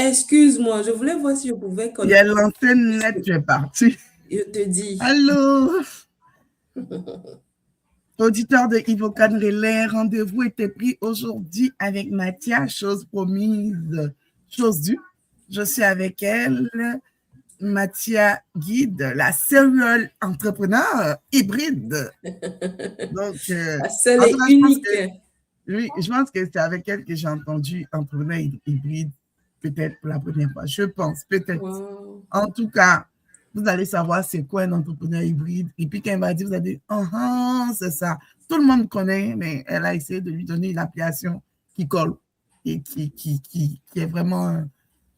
Excuse-moi, je voulais voir si je pouvais Il y a connecter. l'antenne nette, tu es parti. Je te dis. Allô, auditeur de Ivocan Relais, rendez-vous était pris aujourd'hui avec Mathia, chose promise, chose due. Je suis avec elle, Mathia Guide, la serial entrepreneur hybride. Donc, La seule en tout et cas, unique. oui, je pense que c'est avec elle que j'ai entendu entrepreneur hybride, peut-être pour la première fois. Je pense, peut-être. Wow. En tout cas, vous allez savoir c'est quoi un entrepreneur hybride. Et puis quand elle m'a dit, vous allez dire, c'est ça. Tout le monde connaît, mais elle a essayé de lui donner une appellation qui colle et qui est vraiment,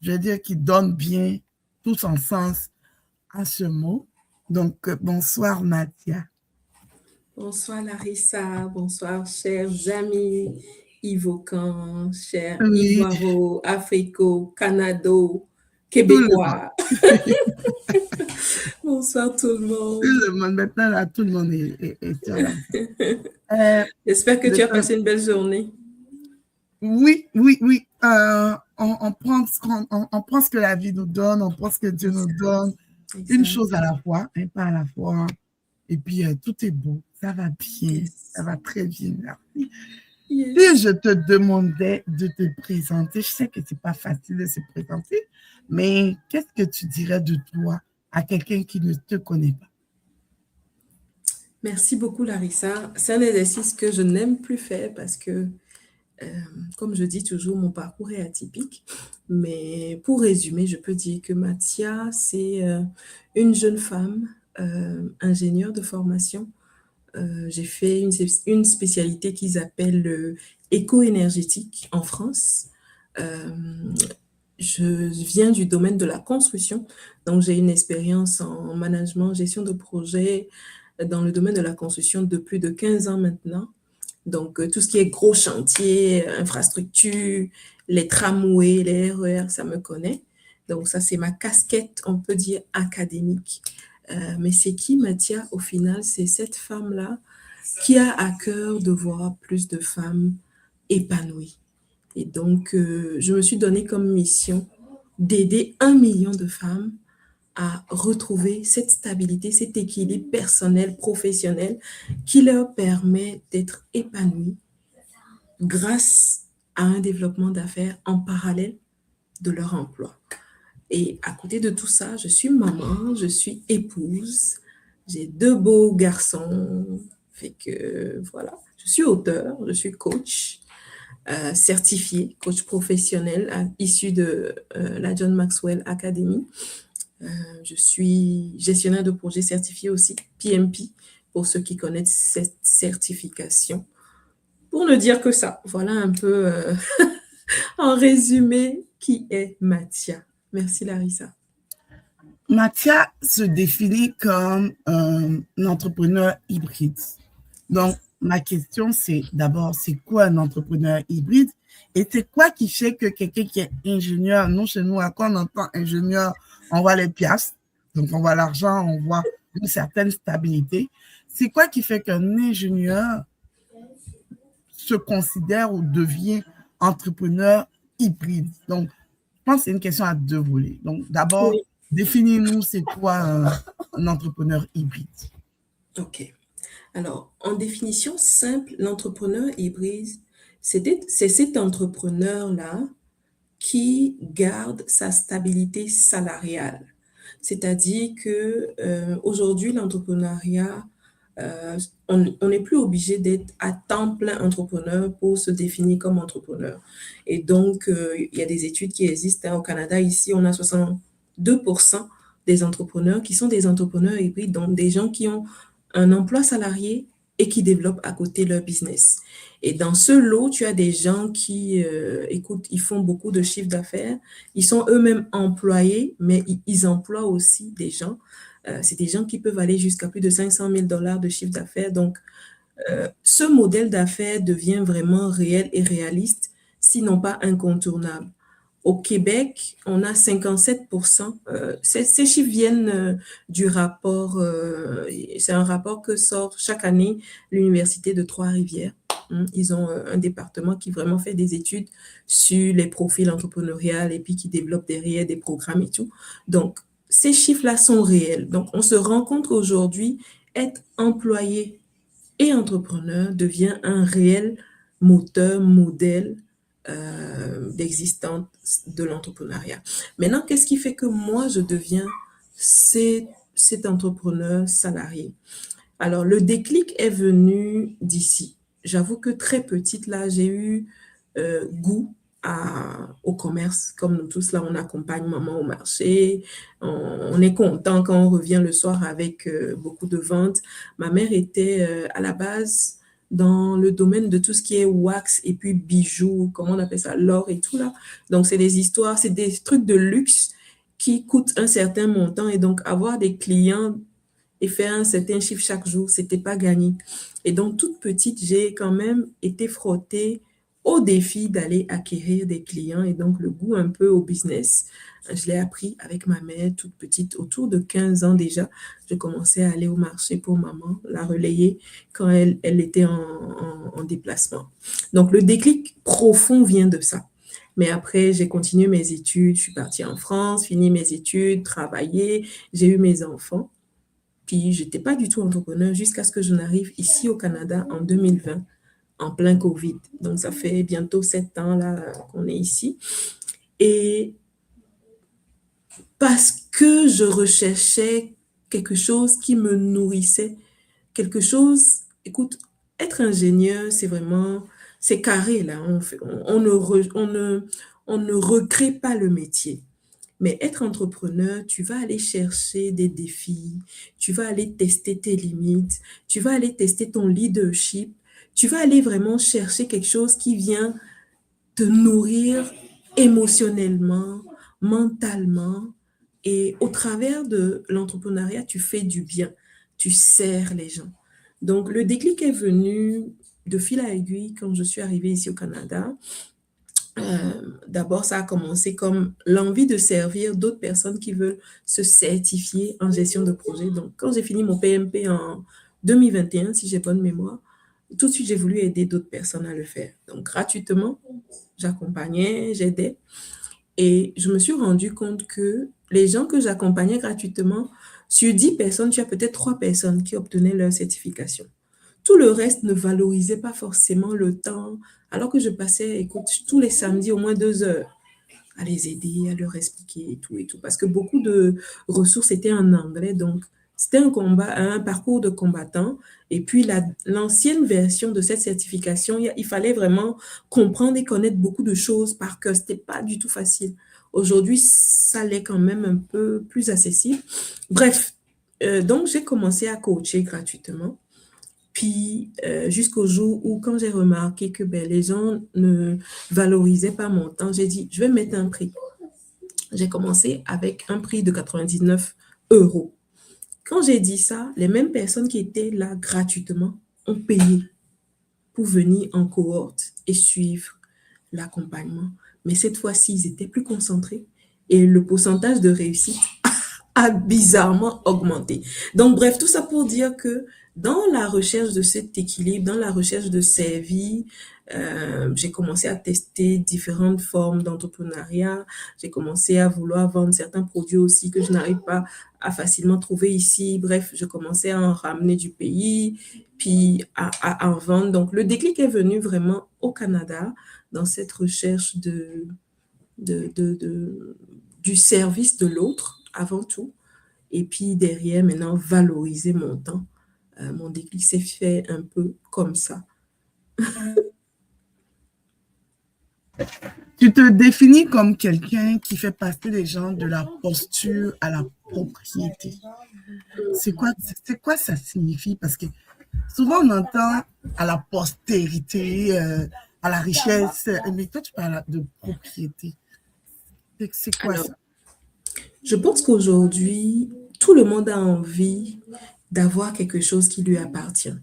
je veux dire, qui donne bien tout son sens à ce mot. Donc, bonsoir, Mathia. Bonsoir Larissa, bonsoir chers amis Ivocan, chers Oui, Ivoiro, Africo, Canado, tout le monde. Québécois. Bonsoir tout le Tout monde. le monde, maintenant, là, tout le monde est sur la. Euh, J'espère que tu as de- passé une belle journée. Oui, oui, oui. On prend on prend ce que la vie nous donne, on prend ce que Dieu nous Exact, donne, une exact. chose à la fois, un pas à la fois. Et puis, tout est beau, ça va bien, ça Yes. va très bien, merci. Si Yes. je te demandais de te présenter, je sais que c'est pas facile de se présenter, mais qu'est-ce que tu dirais de toi à quelqu'un qui ne te connaît pas? Merci beaucoup Larissa. C'est un exercice que je n'aime plus faire parce que, comme je dis toujours, mon parcours est atypique. Mais pour résumer, je peux dire que Mathia, c'est une jeune femme, ingénieure de formation. J'ai fait une spécialité qu'ils appellent éco-énergétique en France. Euh, je viens du domaine de la construction, donc j'ai une expérience en management, gestion de projet dans le domaine de la construction de plus de 15 ans maintenant. Donc, tout ce qui est gros chantier, infrastructure, les tramways, les RER, ça me connaît. Donc, ça, c'est ma casquette, on peut dire, académique. Mais c'est qui, Mathia, au final? C'est cette femme-là qui a à cœur de voir plus de femmes épanouies. Et donc, je me suis donné comme mission d'aider 1 million de femmes à retrouver cette stabilité, cet équilibre personnel, professionnel qui leur permet d'être épanouies grâce à un développement d'affaires en parallèle de leur emploi. Et à côté de tout ça, je suis maman, je suis épouse, j'ai 2 beaux garçons, fait que voilà, je suis auteur, je suis coach, certifié, coach professionnel issu de la John Maxwell Academy. Je suis gestionnaire de projet certifié aussi, PMP, pour ceux qui connaissent cette certification. Pour ne dire que ça, voilà un peu en résumé qui est Mathia. Merci Larissa. Mathia se définit comme un entrepreneur hybride. Donc, ma question, c'est d'abord, c'est quoi un entrepreneur hybride? Et c'est quoi qui fait que quelqu'un qui est ingénieur, nous, chez nous, quand on entend ingénieur, on voit les piastres, donc on voit l'argent, on voit une certaine stabilité. C'est quoi qui fait qu'un ingénieur se considère ou devient entrepreneur hybride? Donc, je pense que c'est une question à 2 volets. Donc, d'abord, Oui, définis-nous c'est quoi un entrepreneur hybride. ok. Alors, en définition simple, l'entrepreneur hybride, c'est cet entrepreneur-là qui garde sa stabilité salariale. C'est-à-dire que aujourd'hui, l'entrepreneuriat, euh, on n'est plus obligé d'être à temps plein entrepreneur pour se définir comme entrepreneur. Et donc, il y a des études qui existent hein, au Canada. Ici, on a 62% des entrepreneurs qui sont des entrepreneurs hybrides, donc des gens qui ont un emploi salarié et qui développent à côté leur business. Et dans ce lot, tu as des gens qui, écoute, ils font beaucoup de chiffres d'affaires, ils sont eux-mêmes employés, mais ils emploient aussi des gens. C'est des gens qui peuvent aller jusqu'à plus de 500 000 dollars de chiffre d'affaires. Donc, ce modèle d'affaires devient vraiment réel et réaliste, sinon pas incontournable. Au Québec, on a 57%. Ces chiffres viennent du rapport, c'est un rapport que sort chaque année l'Université de Trois-Rivières. Ils ont un département qui vraiment fait des études sur les profils entrepreneuriaux et puis qui développe derrière des programmes et tout. Donc, ces chiffres-là sont réels. Donc, on se rend compte qu'aujourd'hui, être employé et entrepreneur devient un réel moteur, modèle d'existence de l'entrepreneuriat. Maintenant, qu'est-ce qui fait que moi, je deviens cet entrepreneur salarié? Alors, le déclic est venu d'ici. J'avoue que très petite, là, j'ai eu goût au commerce. Comme nous tous, là, on accompagne maman au marché. On est content quand on revient le soir avec beaucoup de ventes. Ma mère était à la base dans le domaine de tout ce qui est wax et puis bijoux, comment on appelle ça, l'or et tout là. Donc, c'est des histoires, c'est des trucs de luxe qui coûtent un certain montant. Et donc, avoir des clients et faire un certain chiffre chaque jour, c'était pas gagné. Et donc, toute petite, j'ai quand même été frottée au défi d'aller acquérir des clients et donc le goût un peu au business. Je l'ai appris avec ma mère toute petite, autour de 15 ans déjà. Je commençais à aller au marché pour maman, la relayer quand elle était en déplacement. Donc, le déclic profond vient de ça. Mais après, j'ai continué mes études, je suis partie en France, fini mes études, travaillé, j'ai eu mes enfants. Puis, je n'étais pas du tout entrepreneur jusqu'à ce que je n'arrive ici au Canada en 2020, en plein Covid. Donc, ça fait bientôt 7 ans là qu'on est ici. Et parce que je recherchais quelque chose qui me nourrissait, quelque chose, écoute, être ingénieur, c'est vraiment, c'est carré là. On ne recrée pas le métier. Mais être entrepreneur, tu vas aller chercher des défis, tu vas aller tester tes limites, tu vas aller tester ton leadership, tu vas aller vraiment chercher quelque chose qui vient te nourrir émotionnellement, mentalement. Et au travers de l'entrepreneuriat, tu fais du bien, tu sers les gens. Donc, le déclic est venu de fil à aiguille quand je suis arrivée ici au Canada. D'abord, ça a commencé comme l'envie de servir d'autres personnes qui veulent se certifier en gestion de projet. Donc, quand j'ai fini mon PMP en 2021, si j'ai bonne mémoire, tout de suite, j'ai voulu aider d'autres personnes à le faire. Donc, gratuitement, j'accompagnais, j'aidais. Et je me suis rendu compte que les gens que j'accompagnais gratuitement, sur 10 personnes, tu as peut-être 3 personnes qui obtenaient leur certification. Tout le reste ne valorisait pas forcément le temps, alors que je passais, écoute, tous les samedis au moins 2 heures à les aider, à leur expliquer et tout et tout. Parce que beaucoup de ressources étaient en anglais, donc c'était un parcours de combattant. Et puis l'ancienne version de cette certification, il fallait vraiment comprendre et connaître beaucoup de choses par cœur. C'était pas du tout facile. Aujourd'hui, ça l'est quand même un peu plus accessible. Bref, donc j'ai commencé à coacher gratuitement. Puis, jusqu'au jour où, quand j'ai remarqué que les gens ne valorisaient pas mon temps, j'ai dit, je vais mettre un prix. J'ai commencé avec un prix de 99 euros. Quand j'ai dit ça, les mêmes personnes qui étaient là gratuitement ont payé pour venir en cohorte et suivre l'accompagnement. Mais cette fois-ci, ils étaient plus concentrés et le pourcentage de réussite a bizarrement augmenté. Donc, bref, tout ça pour dire que dans la recherche de cet équilibre, dans la recherche de service, j'ai commencé à tester différentes formes d'entrepreneuriat. J'ai commencé à vouloir vendre certains produits aussi que je n'arrive pas à facilement trouver ici. Bref, je commençais à en ramener du pays, puis à en vendre. Donc, le déclic est venu vraiment au Canada dans cette recherche du service de l'autre avant tout. Et puis derrière, maintenant, valoriser mon temps. Mon déclic s'est fait un peu comme ça. Tu te définis comme quelqu'un qui fait passer les gens de la posture à la propriété. C'est quoi ça signifie? Parce que souvent on entend à la postérité, à la richesse, mais toi tu parles de propriété. C'est quoi Alors, ça? je pense qu'aujourd'hui, tout le monde a envie d'avoir quelque chose qui lui appartient.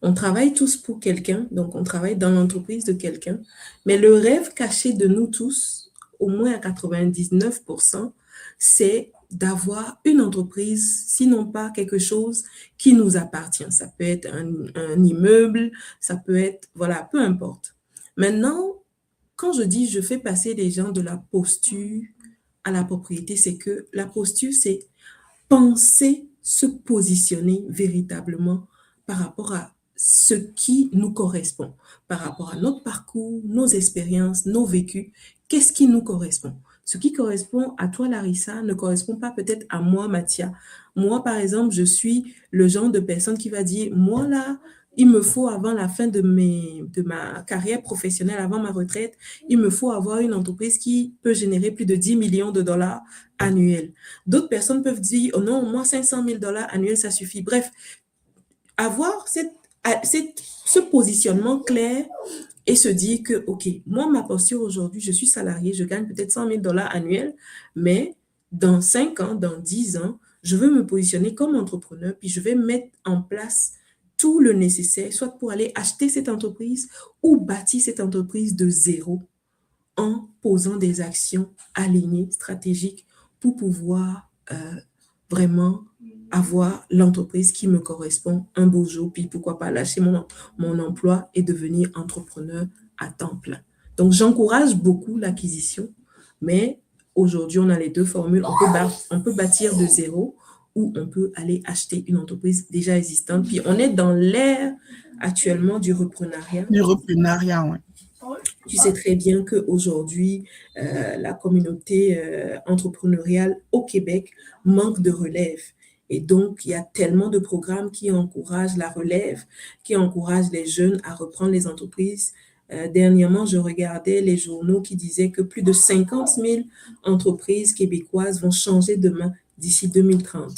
On travaille tous pour quelqu'un, donc on travaille dans l'entreprise de quelqu'un, mais le rêve caché de nous tous, au moins à 99%, c'est d'avoir une entreprise, sinon pas quelque chose qui nous appartient. Ça peut être un immeuble, ça peut être, voilà, peu importe. Maintenant, quand je dis je fais passer les gens de la posture à la propriété, c'est que la posture, c'est penser se positionner véritablement par rapport à ce qui nous correspond, par rapport à notre parcours, nos expériences, nos vécus, qu'est-ce qui nous correspond? Ce qui correspond à toi, Larissa, ne correspond pas peut-être à moi, Mathia. Moi, par exemple, je suis le genre de personne qui va dire, moi là, il me faut avant la fin de ma carrière professionnelle, avant ma retraite, il me faut avoir une entreprise qui peut générer plus de 10 millions de dollars annuels. D'autres personnes peuvent dire, oh non, moi, 500 000 dollars annuels, ça suffit. Bref, avoir ce positionnement clair et se dire que, OK, moi, ma posture aujourd'hui, je suis salarié, je gagne peut-être 100 000 dollars annuels, mais dans 5 ans, dans 10 ans, je veux me positionner comme entrepreneur, puis je vais mettre en place tout le nécessaire, soit pour aller acheter cette entreprise ou bâtir cette entreprise de zéro en posant des actions alignées, stratégiques, pour pouvoir vraiment avoir l'entreprise qui me correspond un beau jour, puis pourquoi pas lâcher mon emploi et devenir entrepreneur à temps plein. Donc, j'encourage beaucoup l'acquisition, mais aujourd'hui, on a les deux formules. On peut bâtir de zéro ou on peut aller acheter une entreprise déjà existante. Puis, on est dans l'ère actuellement du reprenariat. Du reprenariat, oui. Tu sais très bien qu'aujourd'hui, la communauté entrepreneuriale au Québec manque de relève. Et donc, il y a tellement de programmes qui encouragent la relève, qui encouragent les jeunes à reprendre les entreprises. Dernièrement, je regardais les journaux qui disaient que plus de 50 000 entreprises québécoises vont changer de main d'ici 2030.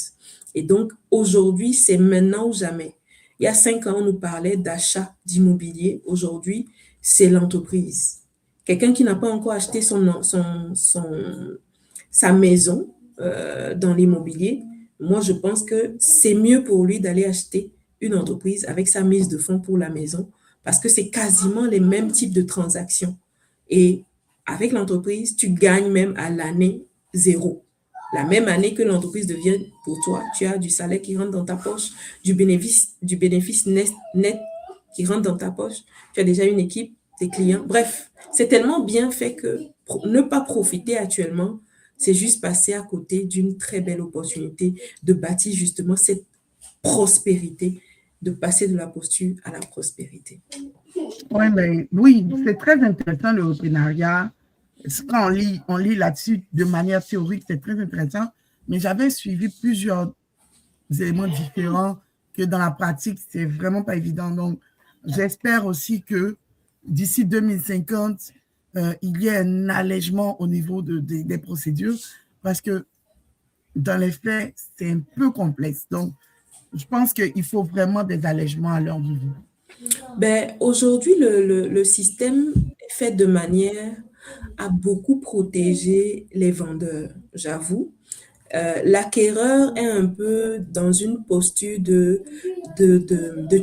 Et donc, aujourd'hui, c'est maintenant ou jamais. Il y a 5 ans, on nous parlait d'achat d'immobilier. Aujourd'hui, c'est l'entreprise. Quelqu'un qui n'a pas encore acheté sa maison dans l'immobilier, moi, je pense que c'est mieux pour lui d'aller acheter une entreprise avec sa mise de fonds pour la maison parce que c'est quasiment les mêmes types de transactions. Et avec l'entreprise, tu gagnes même à l'année zéro. La même année que l'entreprise devient pour toi, tu as du salaire qui rentre dans ta poche, du bénéfice net qui rentre dans ta poche. Tu as déjà une équipe, des clients. Bref, c'est tellement bien fait que ne pas profiter actuellement, c'est juste passer à côté d'une très belle opportunité de bâtir justement cette prospérité, de passer de la posture à la prospérité. Ouais, mais oui, c'est très intéressant le reprenariat. Quand on lit là-dessus de manière théorique, c'est très intéressant. Mais j'avais suivi plusieurs éléments différents que dans la pratique, c'est vraiment pas évident. Donc, j'espère aussi que d'ici 2050, il y ait un allègement au niveau des procédures parce que dans les faits, c'est un peu complexe. Donc, je pense qu'il faut vraiment des allègements à leur niveau. Ben, aujourd'hui, le système est fait de manière à beaucoup protéger les vendeurs, j'avoue. L'acquéreur est un peu dans une posture de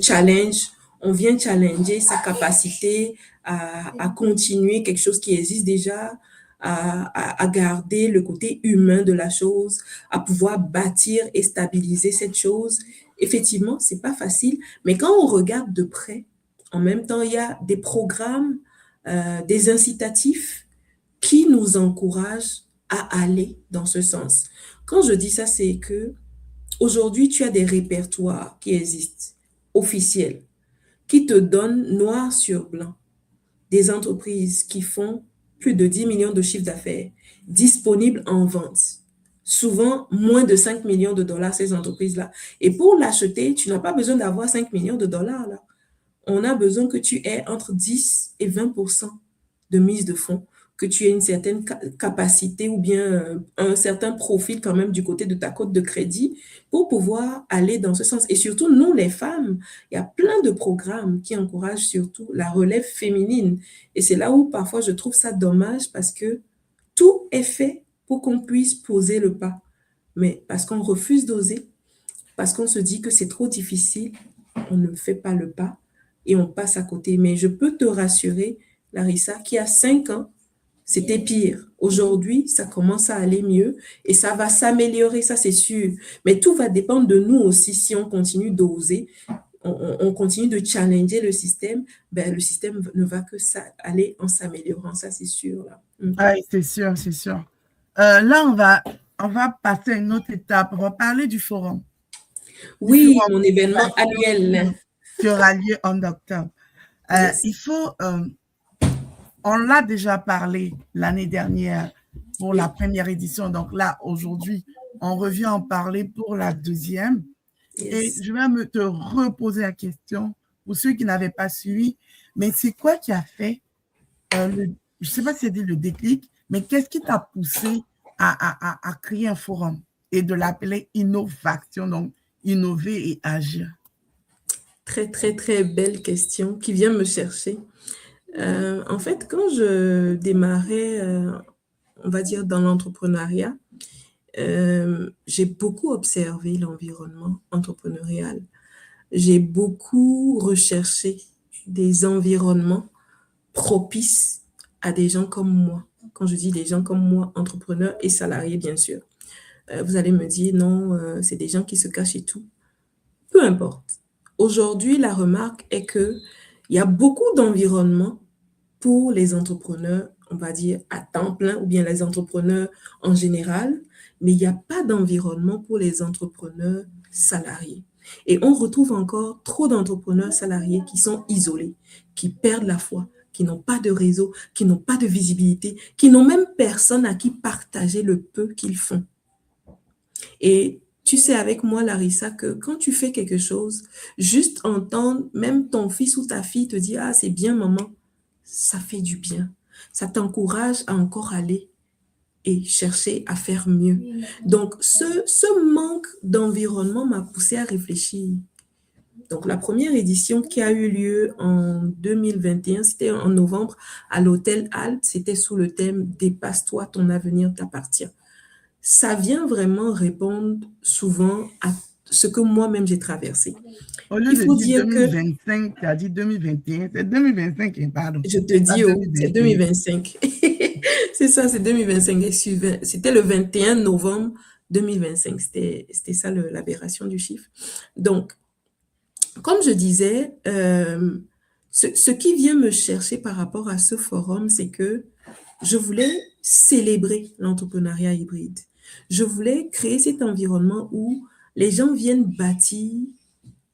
challenge. On vient challenger sa capacité à continuer quelque chose qui existe déjà, à garder le côté humain de la chose, à pouvoir bâtir et stabiliser cette chose. Effectivement, c'est pas facile, mais quand on regarde de près, en même temps, il y a des programmes, des incitatifs qui nous encouragent à aller dans ce sens. Quand je dis ça, c'est que aujourd'hui, tu as des répertoires qui existent, officiels, qui te donnent noir sur blanc des entreprises qui font plus de 10 millions de chiffres d'affaires disponibles en vente. Souvent, moins de 5 millions de dollars, ces entreprises-là. Et pour l'acheter, tu n'as pas besoin d'avoir 5 millions de dollars, là. On a besoin que tu aies entre 10 et 20% de mise de fonds, que tu aies une certaine capacité ou bien un certain profil quand même du côté de ta cote de crédit pour pouvoir aller dans ce sens. Et surtout, nous, les femmes, il y a plein de programmes qui encouragent surtout la relève féminine. Et c'est là où parfois je trouve ça dommage parce que tout est fait pour qu'on puisse poser le pas. Mais parce qu'on refuse d'oser, parce qu'on se dit que c'est trop difficile, on ne fait pas le pas et on passe à côté. Mais je peux te rassurer, Larissa, qu'il y a 5 ans, c'était pire. Aujourd'hui, ça commence à aller mieux et ça va s'améliorer, ça c'est sûr. Mais tout va dépendre de nous aussi. Si on continue d'oser, on continue de challenger le système ne va que ça aller en s'améliorant, ça c'est sûr. Là. Oui, c'est sûr, c'est sûr. Là, on va passer à une autre étape. On va parler du forum. Du Oui, forum mon événement annuel. qui aura lieu en octobre. Yes. Il faut, on l'a déjà parlé l'année dernière pour la première édition. Donc là, aujourd'hui, on revient en parler pour la deuxième. Et Yes. je vais te reposer la question pour ceux qui n'avaient pas suivi. Mais c'est quoi qui a fait, je ne sais pas si c'est dit le déclic, mais qu'est-ce qui t'a poussé à créer un forum et de l'appeler Innov'Action, donc innover et agir? Très, très, très belle question qui vient me chercher. En fait, quand je démarrais, on va dire, dans l'entrepreneuriat, j'ai beaucoup observé l'environnement entrepreneurial. J'ai beaucoup recherché des environnements propices à des gens comme moi. Quand je dis des gens comme moi, entrepreneurs et salariés, bien sûr. Vous allez me dire, non, c'est des gens qui se cachent et tout. Peu importe. Aujourd'hui, la remarque est qu'il y a beaucoup d'environnements pour les entrepreneurs, on va dire à temps plein, ou bien les entrepreneurs en général, mais il n'y a pas d'environnement pour les entrepreneurs salariés. Et on retrouve encore trop d'entrepreneurs salariés qui sont isolés, qui perdent la foi, qui n'ont pas de réseau, qui n'ont pas de visibilité, qui n'ont même personne à qui partager le peu qu'ils font. Et tu sais avec moi, Larissa, que quand tu fais quelque chose, juste entendre même ton fils ou ta fille te dire « Ah, c'est bien, maman », ça fait du bien. Ça t'encourage à encore aller et chercher à faire mieux. Donc, ce manque d'environnement m'a poussé à réfléchir. Donc, la première édition qui a eu lieu en 2021, c'était en novembre, à l'hôtel Alt, c'était sous le thème « Dépasse-toi, ton avenir t'appartient ». Ça vient vraiment répondre souvent à ce que moi-même j'ai traversé. Au lieu Il de faut dire dire que 2025, tu as dit 2021, c'est 2025, pardon. je te Pas dis, oh, c'est 2021. 2025. C'est ça, c'est 2025. C'était le 21 novembre 2025. C'était ça l'aberration du chiffre. Donc, comme je disais, ce qui vient me chercher par rapport à ce forum, c'est que je voulais célébrer l'entrepreneuriat hybride. Je voulais créer cet environnement où les gens viennent bâtir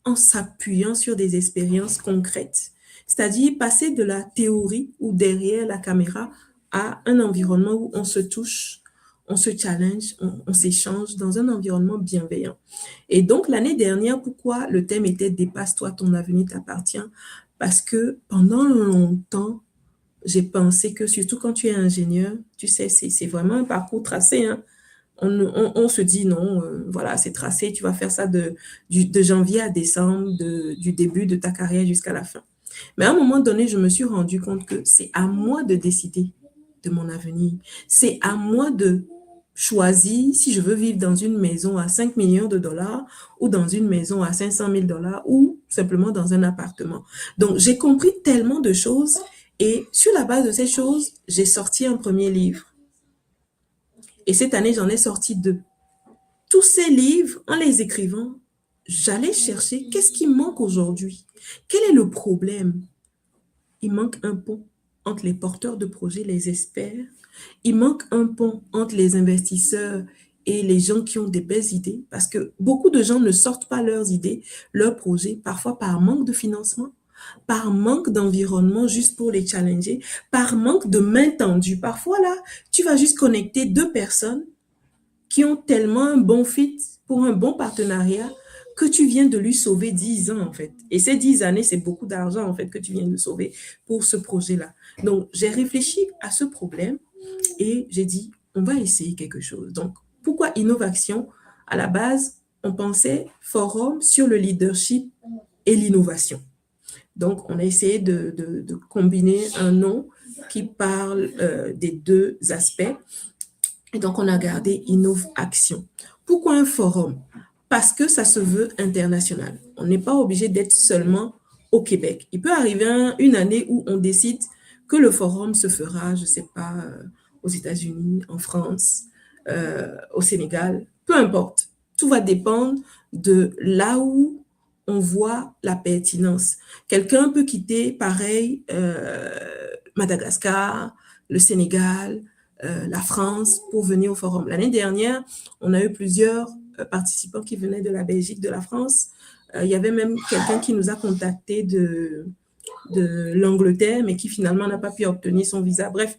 en s'appuyant sur des expériences concrètes, c'est-à-dire passer de la théorie ou derrière la caméra à un environnement où on se touche, on se challenge, on s'échange dans un environnement bienveillant. Et donc, l'année dernière, pourquoi le thème était « Dépasse-toi, ton avenir t'appartient » Parce que pendant longtemps, j'ai pensé que, surtout quand tu es ingénieur, tu sais, c'est vraiment un parcours tracé, hein. On se dit non, voilà, c'est tracé, tu vas faire ça de janvier à décembre, du début de ta carrière jusqu'à la fin. Mais à un moment donné, je me suis rendu compte que c'est à moi de décider de mon avenir. C'est à moi de choisir si je veux vivre dans une maison à 5 millions de dollars ou dans une maison à 500 000 dollars ou simplement dans un appartement. Donc, j'ai compris tellement de choses et sur la base de ces choses, j'ai sorti un premier livre. Et cette année, j'en ai sorti 2. Tous ces livres, en les écrivant, j'allais chercher qu'est-ce qui manque aujourd'hui. Quel est le problème? Il manque un pont entre les porteurs de projets, les experts. Il manque un pont entre les investisseurs et les gens qui ont des belles idées, parce que beaucoup de gens ne sortent pas leurs idées, leurs projets, parfois par manque de financement, par manque d'environnement juste pour les challenger, par manque de main tendue. Parfois, là, tu vas juste connecter 2 personnes qui ont tellement un bon fit pour un bon partenariat que tu viens de lui sauver 10 ans, en fait. Et ces 10 années, c'est beaucoup d'argent, en fait, que tu viens de sauver pour ce projet-là. Donc, j'ai réfléchi à ce problème et j'ai dit, on va essayer quelque chose. Donc, pourquoi Innov'Action? À la base, on pensait forum sur le leadership et l'innovation. Donc, on a essayé de combiner un nom qui parle des 2 aspects. Et donc, on a gardé Innov'Action. Pourquoi un forum? Parce que ça se veut international. On n'est pas obligé d'être seulement au Québec. Il peut arriver une année où on décide que le forum se fera, je ne sais pas, aux États-Unis, en France, au Sénégal, peu importe. Tout va dépendre de là où on voit la pertinence. Quelqu'un peut quitter, pareil, Madagascar, le Sénégal, la France pour venir au forum. L'année dernière, on a eu plusieurs participants qui venaient de la Belgique, de la France. Il y avait même quelqu'un qui nous a contactés de l'Angleterre, mais qui finalement n'a pas pu obtenir son visa. Bref,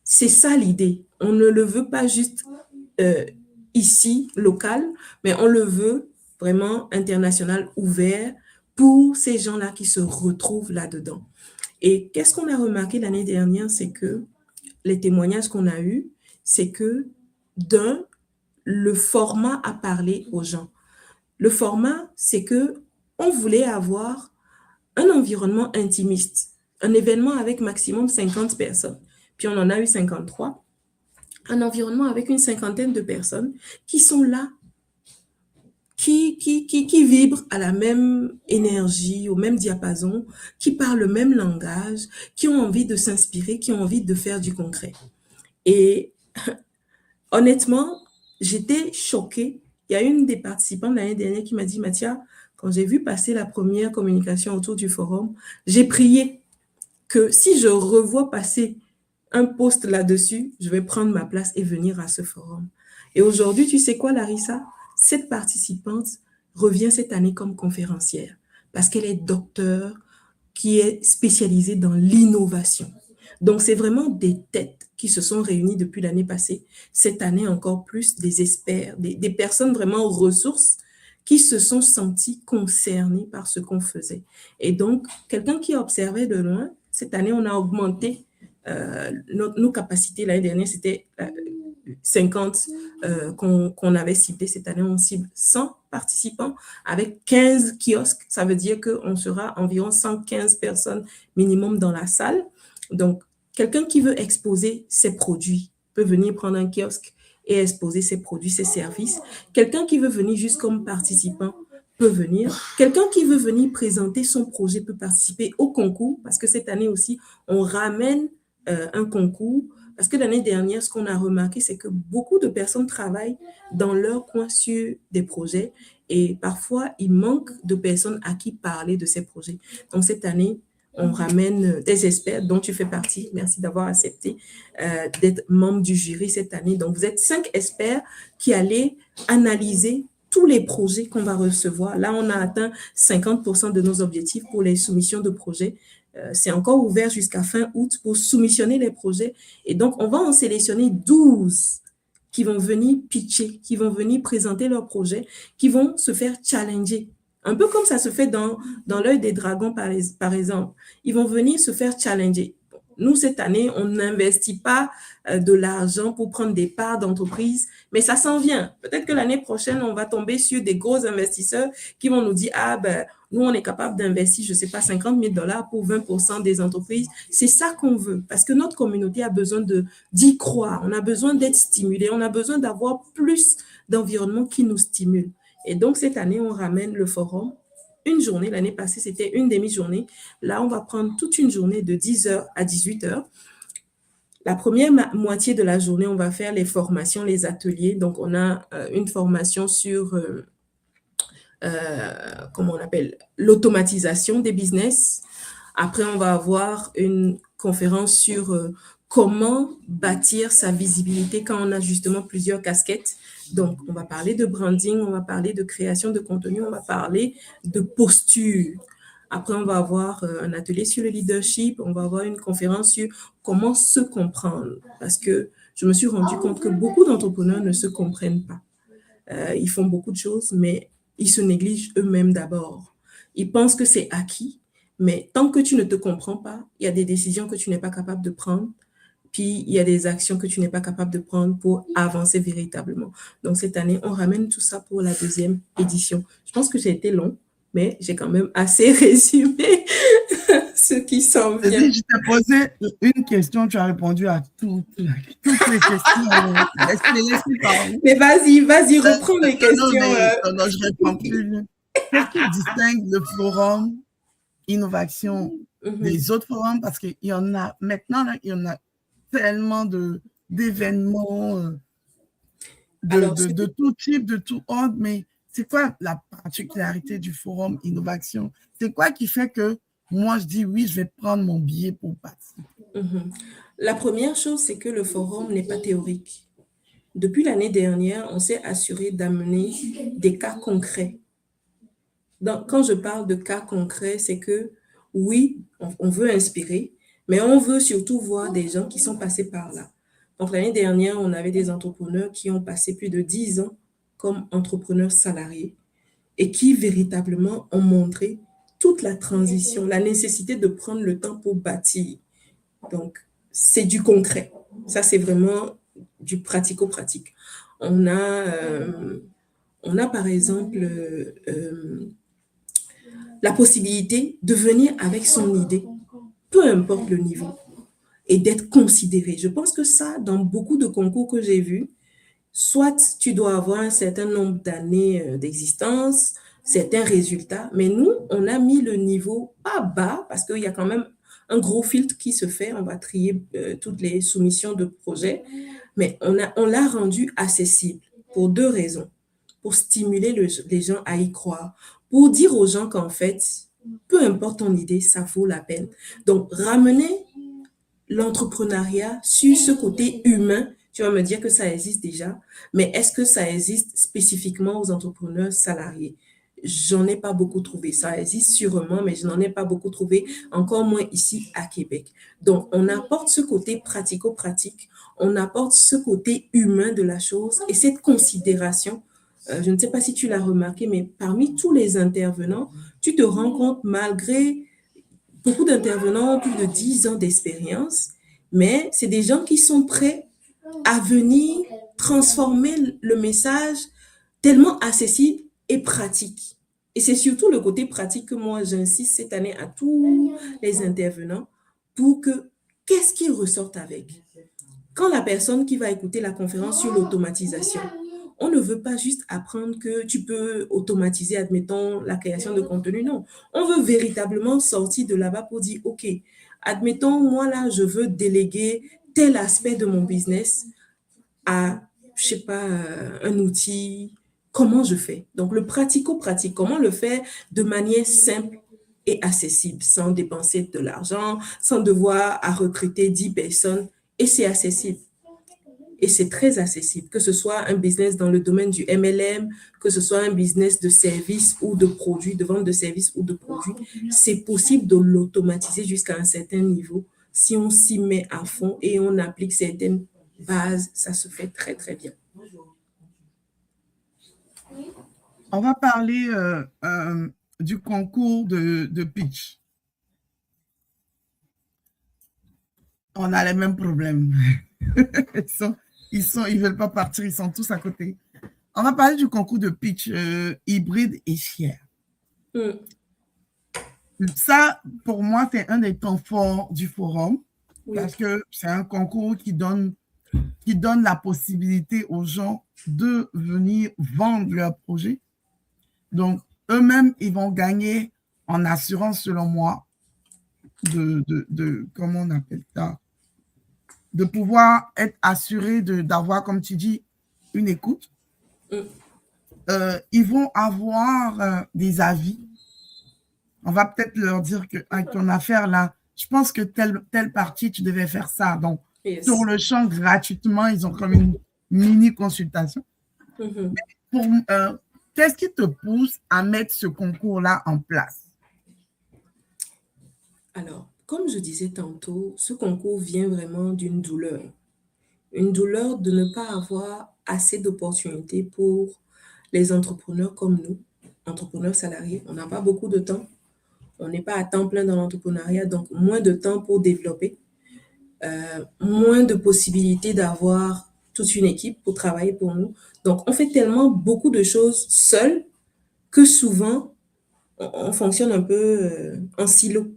c'est ça l'idée. On ne le veut pas juste ici, local, mais on le veut vraiment international, ouvert, pour ces gens-là qui se retrouvent là-dedans. Et qu'est-ce qu'on a remarqué l'année dernière, c'est que les témoignages qu'on a eus, c'est que le format a parlé aux gens. Le format, c'est que on voulait avoir un environnement intimiste, un événement avec maximum 50 personnes, puis on en a eu 53, un environnement avec une cinquantaine de personnes qui sont là, qui vibrent à la même énergie, au même diapason, qui parlent le même langage, qui ont envie de s'inspirer, qui ont envie de faire du concret. Et honnêtement, j'étais choquée. Il y a une des participantes l'année dernière qui m'a dit, Mathia, quand j'ai vu passer la première communication autour du forum, j'ai prié que si je revois passer un post là-dessus, je vais prendre ma place et venir à ce forum. Et aujourd'hui, tu sais quoi, Larissa? Cette participante revient cette année comme conférencière parce qu'elle est docteur qui est spécialisée dans l'innovation. Donc, c'est vraiment des têtes qui se sont réunies depuis l'année passée. Cette année, encore plus, des experts, des personnes vraiment ressources qui se sont sentis concernés par ce qu'on faisait. Et donc, quelqu'un qui observait de loin, cette année, on a augmenté nos capacités. L'année dernière, c'était 50 qu'on avait ciblé. Cette année, on cible 100 participants avec 15 kiosques. Ça veut dire qu'on sera environ 115 personnes minimum dans la salle. Donc, quelqu'un qui veut exposer ses produits peut venir prendre un kiosque et exposer ses produits, ses services. Quelqu'un qui veut venir juste comme participant peut venir. Quelqu'un qui veut venir présenter son projet peut participer au concours, parce que cette année aussi, on ramène un concours. Parce que l'année dernière, ce qu'on a remarqué, c'est que beaucoup de personnes travaillent dans leur coin sur des projets et parfois, il manque de personnes à qui parler de ces projets. Donc, cette année, on ramène des experts dont tu fais partie. Merci d'avoir accepté d'être membre du jury cette année. Donc, vous êtes 5 experts qui allaient analyser tous les projets qu'on va recevoir. Là, on a atteint 50% de nos objectifs pour les soumissions de projets. C'est encore ouvert jusqu'à fin août pour soumissionner les projets. Et donc, on va en sélectionner 12 qui vont venir pitcher, qui vont venir présenter leurs projets, qui vont se faire challenger. Un peu comme ça se fait dans l'œil des dragons, par exemple. Ils vont venir se faire challenger. Nous, cette année, on n'investit pas de l'argent pour prendre des parts d'entreprise, mais ça s'en vient. Peut-être que l'année prochaine, on va tomber sur des gros investisseurs qui vont nous dire, ah ben, nous, on est capable d'investir, je ne sais pas, 50 000 $ pour 20% des entreprises. C'est ça qu'on veut, parce que notre communauté a besoin d'y croire. On a besoin d'être stimulé. On a besoin d'avoir plus d'environnement qui nous stimule. Et donc, cette année, on ramène le forum. Une journée, l'année passée, c'était une demi-journée. Là, on va prendre toute une journée de 10h à 18h. La première moitié de la journée, on va faire les formations, les ateliers. Donc, on a une formation sur, comment on appelle, l'automatisation des business. Après, on va avoir une conférence sur comment bâtir sa visibilité quand on a justement plusieurs casquettes. Donc, on va parler de branding, on va parler de création de contenu, on va parler de posture. Après, on va avoir un atelier sur le leadership, on va avoir une conférence sur comment se comprendre. Parce que je me suis rendu compte que beaucoup d'entrepreneurs ne se comprennent pas. Ils font beaucoup de choses, mais ils se négligent eux-mêmes d'abord. Ils pensent que c'est acquis, mais tant que tu ne te comprends pas, il y a des décisions que tu n'es pas capable de prendre. Puis, il y a des actions que tu n'es pas capable de prendre pour avancer véritablement. Donc, cette année, on ramène tout ça pour la deuxième édition. Je pense que j'ai été long, mais j'ai quand même assez résumé ce qui s'en vient. Je t'ai posé une question, tu as répondu à toutes les questions. Mais vas-y, reprends les questions. Non, je ne réponds plus. Qu'est-ce qui distingue le forum Innovation Mhm. des autres forums parce qu'il y en a maintenant, là, il y en a tellement d'événements Alors, ce de tout type, de tout ordre, mais c'est quoi la particularité du forum innovation? C'est quoi qui fait que moi, je dis oui, je vais prendre mon billet pour participer? mhm. La première chose, c'est que le forum n'est pas théorique. Depuis l'année dernière, on s'est assuré d'amener des cas concrets. Donc, quand je parle de cas concrets, c'est que oui, on veut inspirer, mais on veut surtout voir des gens qui sont passés par là. Donc, l'année dernière, on avait des entrepreneurs qui ont passé plus de 10 ans comme entrepreneurs salariés et qui véritablement ont montré toute la transition, la nécessité de prendre le temps pour bâtir. Donc, c'est du concret. Ça, c'est vraiment du pratico-pratique. On a, euh, on a par exemple la possibilité de venir avec son idée, peu importe le niveau, et d'être considéré. Je pense que ça, dans beaucoup de concours que j'ai vus, soit tu dois avoir un certain nombre d'années d'existence, certains résultats, mais nous, on a mis le niveau pas bas parce qu'il y a quand même un gros filtre qui se fait. On va trier toutes les soumissions de projets, mais on l'a rendu accessible pour deux raisons. Pour stimuler les gens à y croire, pour dire aux gens qu'en fait, peu importe ton idée, ça vaut la peine. Donc, ramener l'entrepreneuriat sur ce côté humain, tu vas me dire que ça existe déjà, mais est-ce que ça existe spécifiquement aux entrepreneurs salariés? J'en ai pas beaucoup trouvé. Ça existe sûrement, mais je n'en ai pas beaucoup trouvé, encore moins ici à Québec. Donc, on apporte ce côté pratico-pratique, on apporte ce côté humain de la chose et cette considération. Je ne sais pas si tu l'as remarqué, mais parmi tous les intervenants, tu te rends compte, malgré beaucoup d'intervenants ont plus de 10 ans d'expérience, mais c'est des gens qui sont prêts à venir transformer le message tellement accessible et pratique. Et c'est surtout le côté pratique que moi, j'insiste cette année à tous les intervenants pour que qu'est-ce qu'ils ressortent avec. Quand la personne qui va écouter la conférence sur l'automatisation, on ne veut pas juste apprendre que tu peux automatiser, admettons, la création de contenu. Non, on veut véritablement sortir de là-bas pour dire, OK, admettons, moi là, je veux déléguer tel aspect de mon business à, je sais pas, un outil. Comment je fais? Donc, le pratico-pratique, comment le faire de manière simple et accessible, sans dépenser de l'argent, sans devoir à recruter 10 personnes. Et c'est accessible. Et c'est très accessible, que ce soit un business dans le domaine du MLM, que ce soit un business de services ou de produits, de vente de services ou de produits. C'est possible de l'automatiser jusqu'à un certain niveau. Si on s'y met à fond et on applique certaines bases, ça se fait très, très bien. On va parler du concours de pitch. On a les mêmes problèmes. Ils veulent pas partir, ils sont tous à côté. On va parler du concours de pitch hybride et fier. Mm. Ça, pour moi, c'est un des temps forts du forum Oui. parce que c'est un concours qui donne la possibilité aux gens de venir vendre leur projet. Donc, eux-mêmes, ils vont gagner en assurance, selon moi, comment on appelle ça, de pouvoir être assuré d'avoir, comme tu dis, une écoute. Mm. Ils vont avoir des avis. On va peut-être leur dire que avec ton affaire là, je pense que telle partie, tu devais faire ça. Donc, sur Yes. le champ, gratuitement, ils ont comme une mini consultation. Mhm. Pour, qu'est-ce qui te pousse à mettre ce concours-là en place? Alors, comme je disais tantôt, ce concours vient vraiment d'une douleur. Une douleur de ne pas avoir assez d'opportunités pour les entrepreneurs comme nous, entrepreneurs salariés. On n'a pas beaucoup de temps. On n'est pas à temps plein dans l'entrepreneuriat, donc moins de temps pour développer, moins de possibilités d'avoir toute une équipe pour travailler pour nous. Donc, on fait tellement beaucoup de choses seuls que souvent, on fonctionne un peu en silo.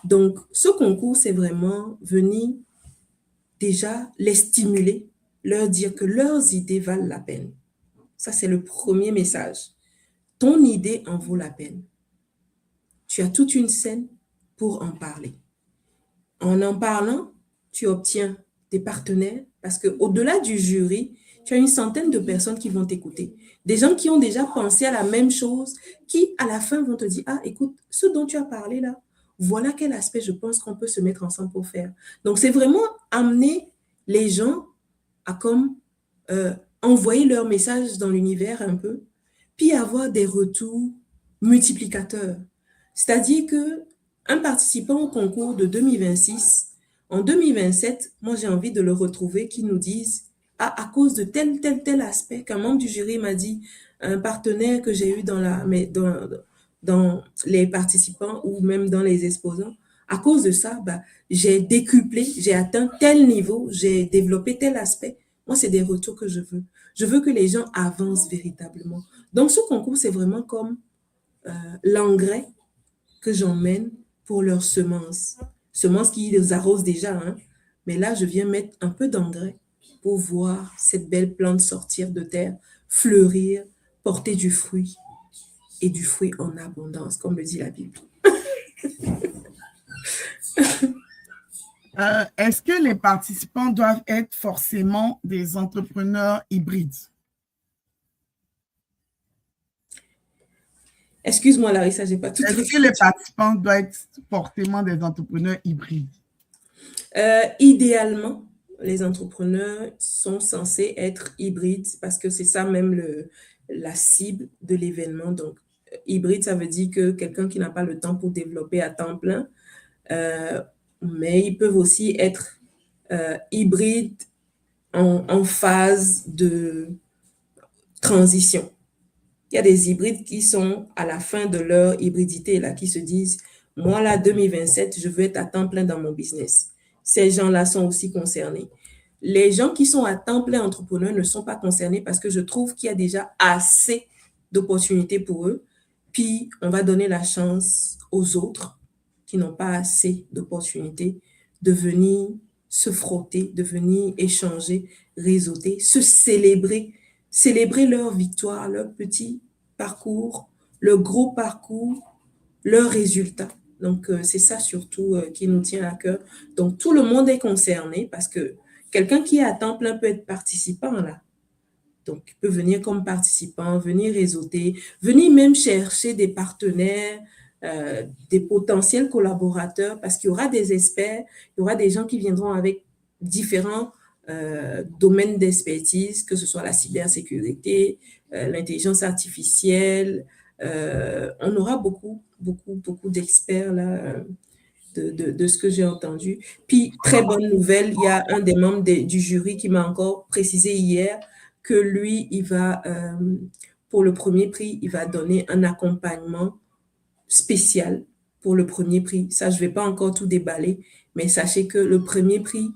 Donc, ce concours, c'est vraiment venir déjà les stimuler, leur dire que leurs idées valent la peine. Ça, c'est le premier message. Ton idée en vaut la peine. Tu as toute une scène, pour en parler. En parlant, tu obtiens des partenaires parce qu'au-delà du jury, tu as une centaine de personnes qui vont t'écouter. Des gens qui ont déjà pensé à la même chose, qui à la fin vont te dire, ah, écoute, ce dont tu as parlé là, voilà quel aspect je pense qu'on peut se mettre ensemble pour faire. Donc, c'est vraiment amener les gens à comme envoyer leur message dans l'univers un peu, puis avoir des retours multiplicateurs. C'est-à-dire que un participant au concours de 2026, en 2027, moi j'ai envie de le retrouver, qui nous dise, ah, à cause de tel aspect, qu'un membre du jury m'a dit, un partenaire que j'ai eu dans les participants ou même dans les exposants, à cause de ça, bah, j'ai décuplé, j'ai atteint tel niveau, j'ai développé tel aspect. Moi, c'est des retours que je veux. Je veux que les gens avancent véritablement. Donc, ce concours, c'est vraiment comme l'engrais que j'emmène pour leurs semences. Semences qui les arrosent déjà, hein. Mais là, je viens mettre un peu d'engrais pour voir cette belle plante sortir de terre, fleurir, porter du fruit et du fruit en abondance, comme le dit la Bible. Est-ce que les participants doivent être forcément des entrepreneurs hybrides? Excuse-moi, Larissa, je n'ai pas tout Est-ce compris. que les participants doivent être forcément des entrepreneurs hybrides? Idéalement, les entrepreneurs sont censés être hybrides parce que c'est ça même la cible de l'événement. Donc, hybride, ça veut dire que quelqu'un qui n'a pas le temps pour développer à temps plein, mais ils peuvent aussi être hybrides en phase de transition. Il y a des hybrides qui sont à la fin de leur hybridité, là, qui se disent, moi, là, 2027, je veux être à temps plein dans mon business. Ces gens-là sont aussi concernés. Les gens qui sont à temps plein entrepreneurs ne sont pas concernés parce que je trouve qu'il y a déjà assez d'opportunités pour eux. Puis, on va donner la chance aux autres qui n'ont pas assez d'opportunités de venir se frotter, de venir échanger, réseauter, se célébrer leur victoire, leur petit parcours, leur gros parcours, leurs résultats. Donc, c'est ça surtout qui nous tient à cœur. Donc, tout le monde est concerné parce que quelqu'un qui est à temps plein peut être participant là. Donc, il peut venir comme participant, venir réseauter, venir même chercher des partenaires, des potentiels collaborateurs parce qu'il y aura des experts, il y aura des gens qui viendront avec différents domaines d'expertise, que ce soit la cybersécurité, l'intelligence artificielle. On aura beaucoup d'experts là, de ce que j'ai entendu. Puis, très bonne nouvelle, il y a un des membres du jury qui m'a encore précisé hier que lui, il va, pour le premier prix, il va donner un accompagnement spécial pour le premier prix. Ça, je ne vais pas encore tout déballer, mais sachez que le premier prix,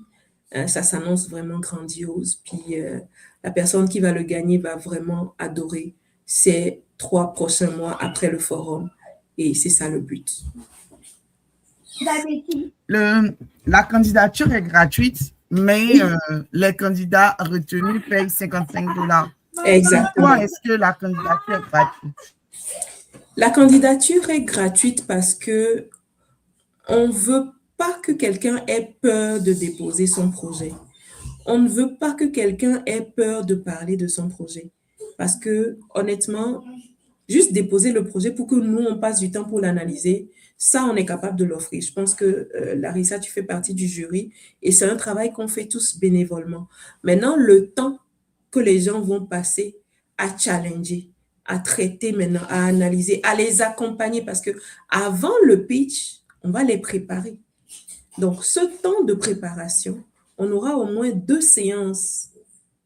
ça s'annonce vraiment grandiose. Puis la personne qui va le gagner va vraiment adorer ces 3 prochains mois après le forum. Et c'est ça le but. La candidature est gratuite, mais les candidats retenus payent 55 $. Exactement. Pourquoi est-ce que la candidature est gratuite? La candidature est gratuite parce que on ne veut pas que quelqu'un ait peur de déposer son projet. On ne veut pas que quelqu'un ait peur de parler de son projet. Parce que, honnêtement, juste déposer le projet pour que nous, on passe du temps pour l'analyser, ça, on est capable de l'offrir. Je pense que, Larissa, tu fais partie du jury et c'est un travail qu'on fait tous bénévolement. Maintenant, le temps que les gens vont passer à challenger, à traiter maintenant, à analyser, à les accompagner parce que avant le pitch, on va les préparer. Donc, ce temps de préparation, on aura au moins 2 séances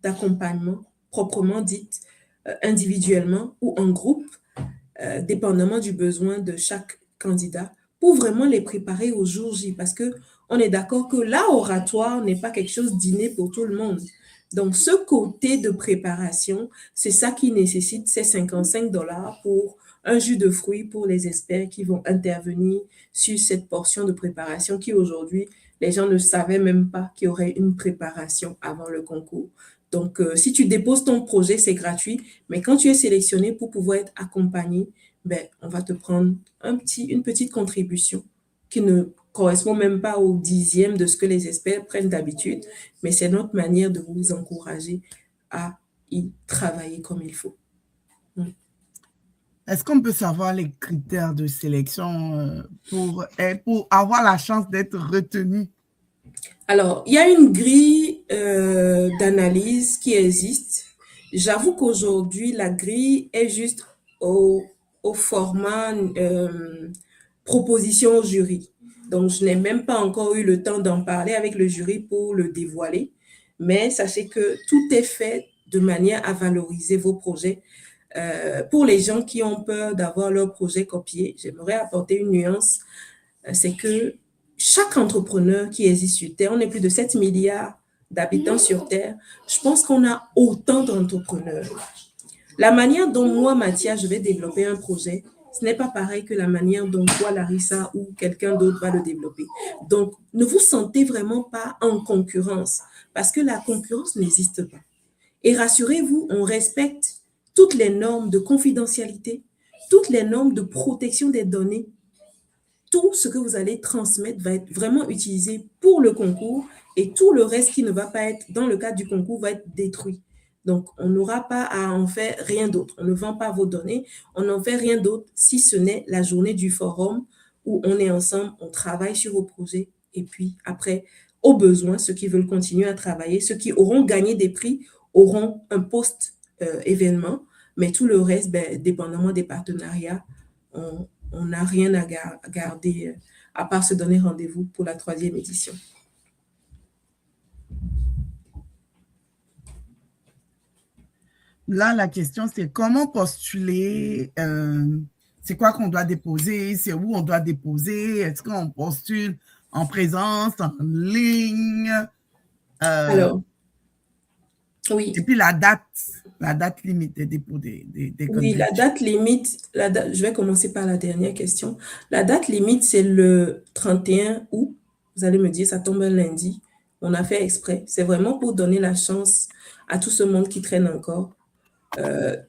d'accompagnement proprement dites, individuellement ou en groupe, dépendamment du besoin de chaque candidat, pour vraiment les préparer au jour J. Parce qu'on est d'accord que l'oratoire n'est pas quelque chose d'inné pour tout le monde. Donc, ce côté de préparation, c'est ça qui nécessite ces 55 $ pour un jus de fruits pour les experts qui vont intervenir sur cette portion de préparation qui aujourd'hui, les gens ne savaient même pas qu'il y aurait une préparation avant le concours. Donc, si tu déposes ton projet, c'est gratuit, mais quand tu es sélectionné pour pouvoir être accompagné, ben, on va te prendre une petite contribution qui ne correspond même pas au dixième de ce que les experts prennent d'habitude, mais c'est notre manière de vous encourager à y travailler comme il faut. Est-ce qu'on peut savoir les critères de sélection pour avoir la chance d'être retenu? Alors, il y a une grille d'analyse qui existe. J'avoue qu'aujourd'hui, la grille est juste au format proposition au jury. Donc, je n'ai même pas encore eu le temps d'en parler avec le jury pour le dévoiler. Mais sachez que tout est fait de manière à valoriser vos projets. Pour les gens qui ont peur d'avoir leur projet copié, j'aimerais apporter une nuance. C'est que chaque entrepreneur qui existe sur Terre, on est plus de 7 milliards d'habitants sur Terre, je pense qu'on a autant d'entrepreneurs. La manière dont moi, Mathias, je vais développer un projet, ce n'est pas pareil que la manière dont toi, Larissa, ou quelqu'un d'autre va le développer. Donc, ne vous sentez vraiment pas en concurrence, parce que la concurrence n'existe pas. Et rassurez-vous, on respecte toutes les normes de confidentialité, toutes les normes de protection des données. Tout ce que vous allez transmettre va être vraiment utilisé pour le concours et tout le reste qui ne va pas être dans le cadre du concours va être détruit. Donc, on n'aura pas à en faire rien d'autre. On ne vend pas vos données, on n'en fait rien d'autre si ce n'est la journée du forum où on est ensemble, on travaille sur vos projets et puis après, au besoin, ceux qui veulent continuer à travailler, ceux qui auront gagné des prix auront un post-événement, mais tout le reste, dépendamment des partenariats, on n'a rien à garder à part se donner rendez-vous pour la 3e édition. Là, la question, c'est comment postuler? C'est quoi qu'on doit déposer? C'est où on doit déposer? Est-ce qu'on postule en présence, en ligne? Alors, oui. Et puis la date limite des dépôts des Oui, la date limite, je vais commencer par la dernière question. La date limite, c'est le 31 août. Vous allez me dire, ça tombe un lundi. On a fait exprès. C'est vraiment pour donner la chance à tout ce monde qui traîne encore.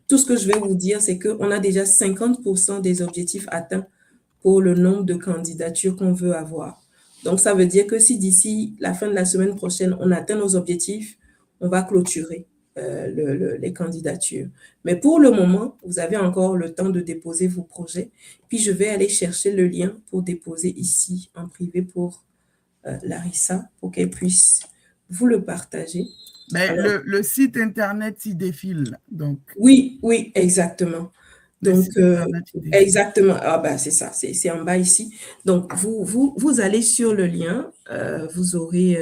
Tout ce que je vais vous dire, c'est qu'on a déjà 50% des objectifs atteints pour le nombre de candidatures qu'on veut avoir. Donc, ça veut dire que si d'ici la fin de la semaine prochaine, on atteint nos objectifs, on va clôturer les candidatures. Mais pour le moment, vous avez encore le temps de déposer vos projets. Puis, je vais aller chercher le lien pour déposer ici en privé pour Larissa, pour qu'elle puisse vous le partager. Mais le site Internet y défile, donc. Oui, oui, exactement. Donc, exactement. Ah ben, c'est ça, c'est en bas ici. Donc, vous allez sur le lien, vous aurez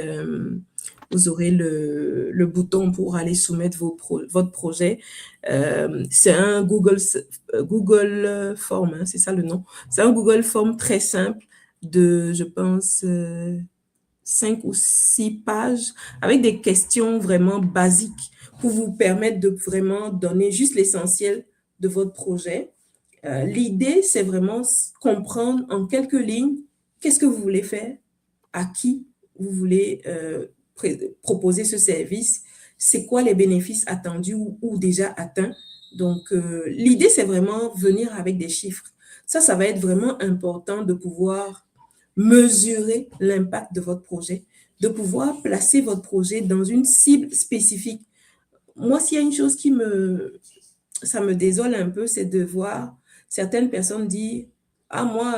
le bouton pour aller soumettre votre projet. C'est un Google Form, hein, c'est ça le nom. C'est un Google Form très simple de, je pense, 5 ou 6 pages avec des questions vraiment basiques pour vous permettre de vraiment donner juste l'essentiel de votre projet. L'idée, c'est vraiment comprendre en quelques lignes qu'est-ce que vous voulez faire, à qui vous voulez proposer ce service, c'est quoi les bénéfices attendus ou déjà atteints. Donc, l'idée, c'est vraiment venir avec des chiffres. Ça va être vraiment important de pouvoir mesurer l'impact de votre projet, de pouvoir placer votre projet dans une cible spécifique. Moi, s'il y a une chose ça me désole un peu, c'est de voir certaines personnes dire « Ah, moi,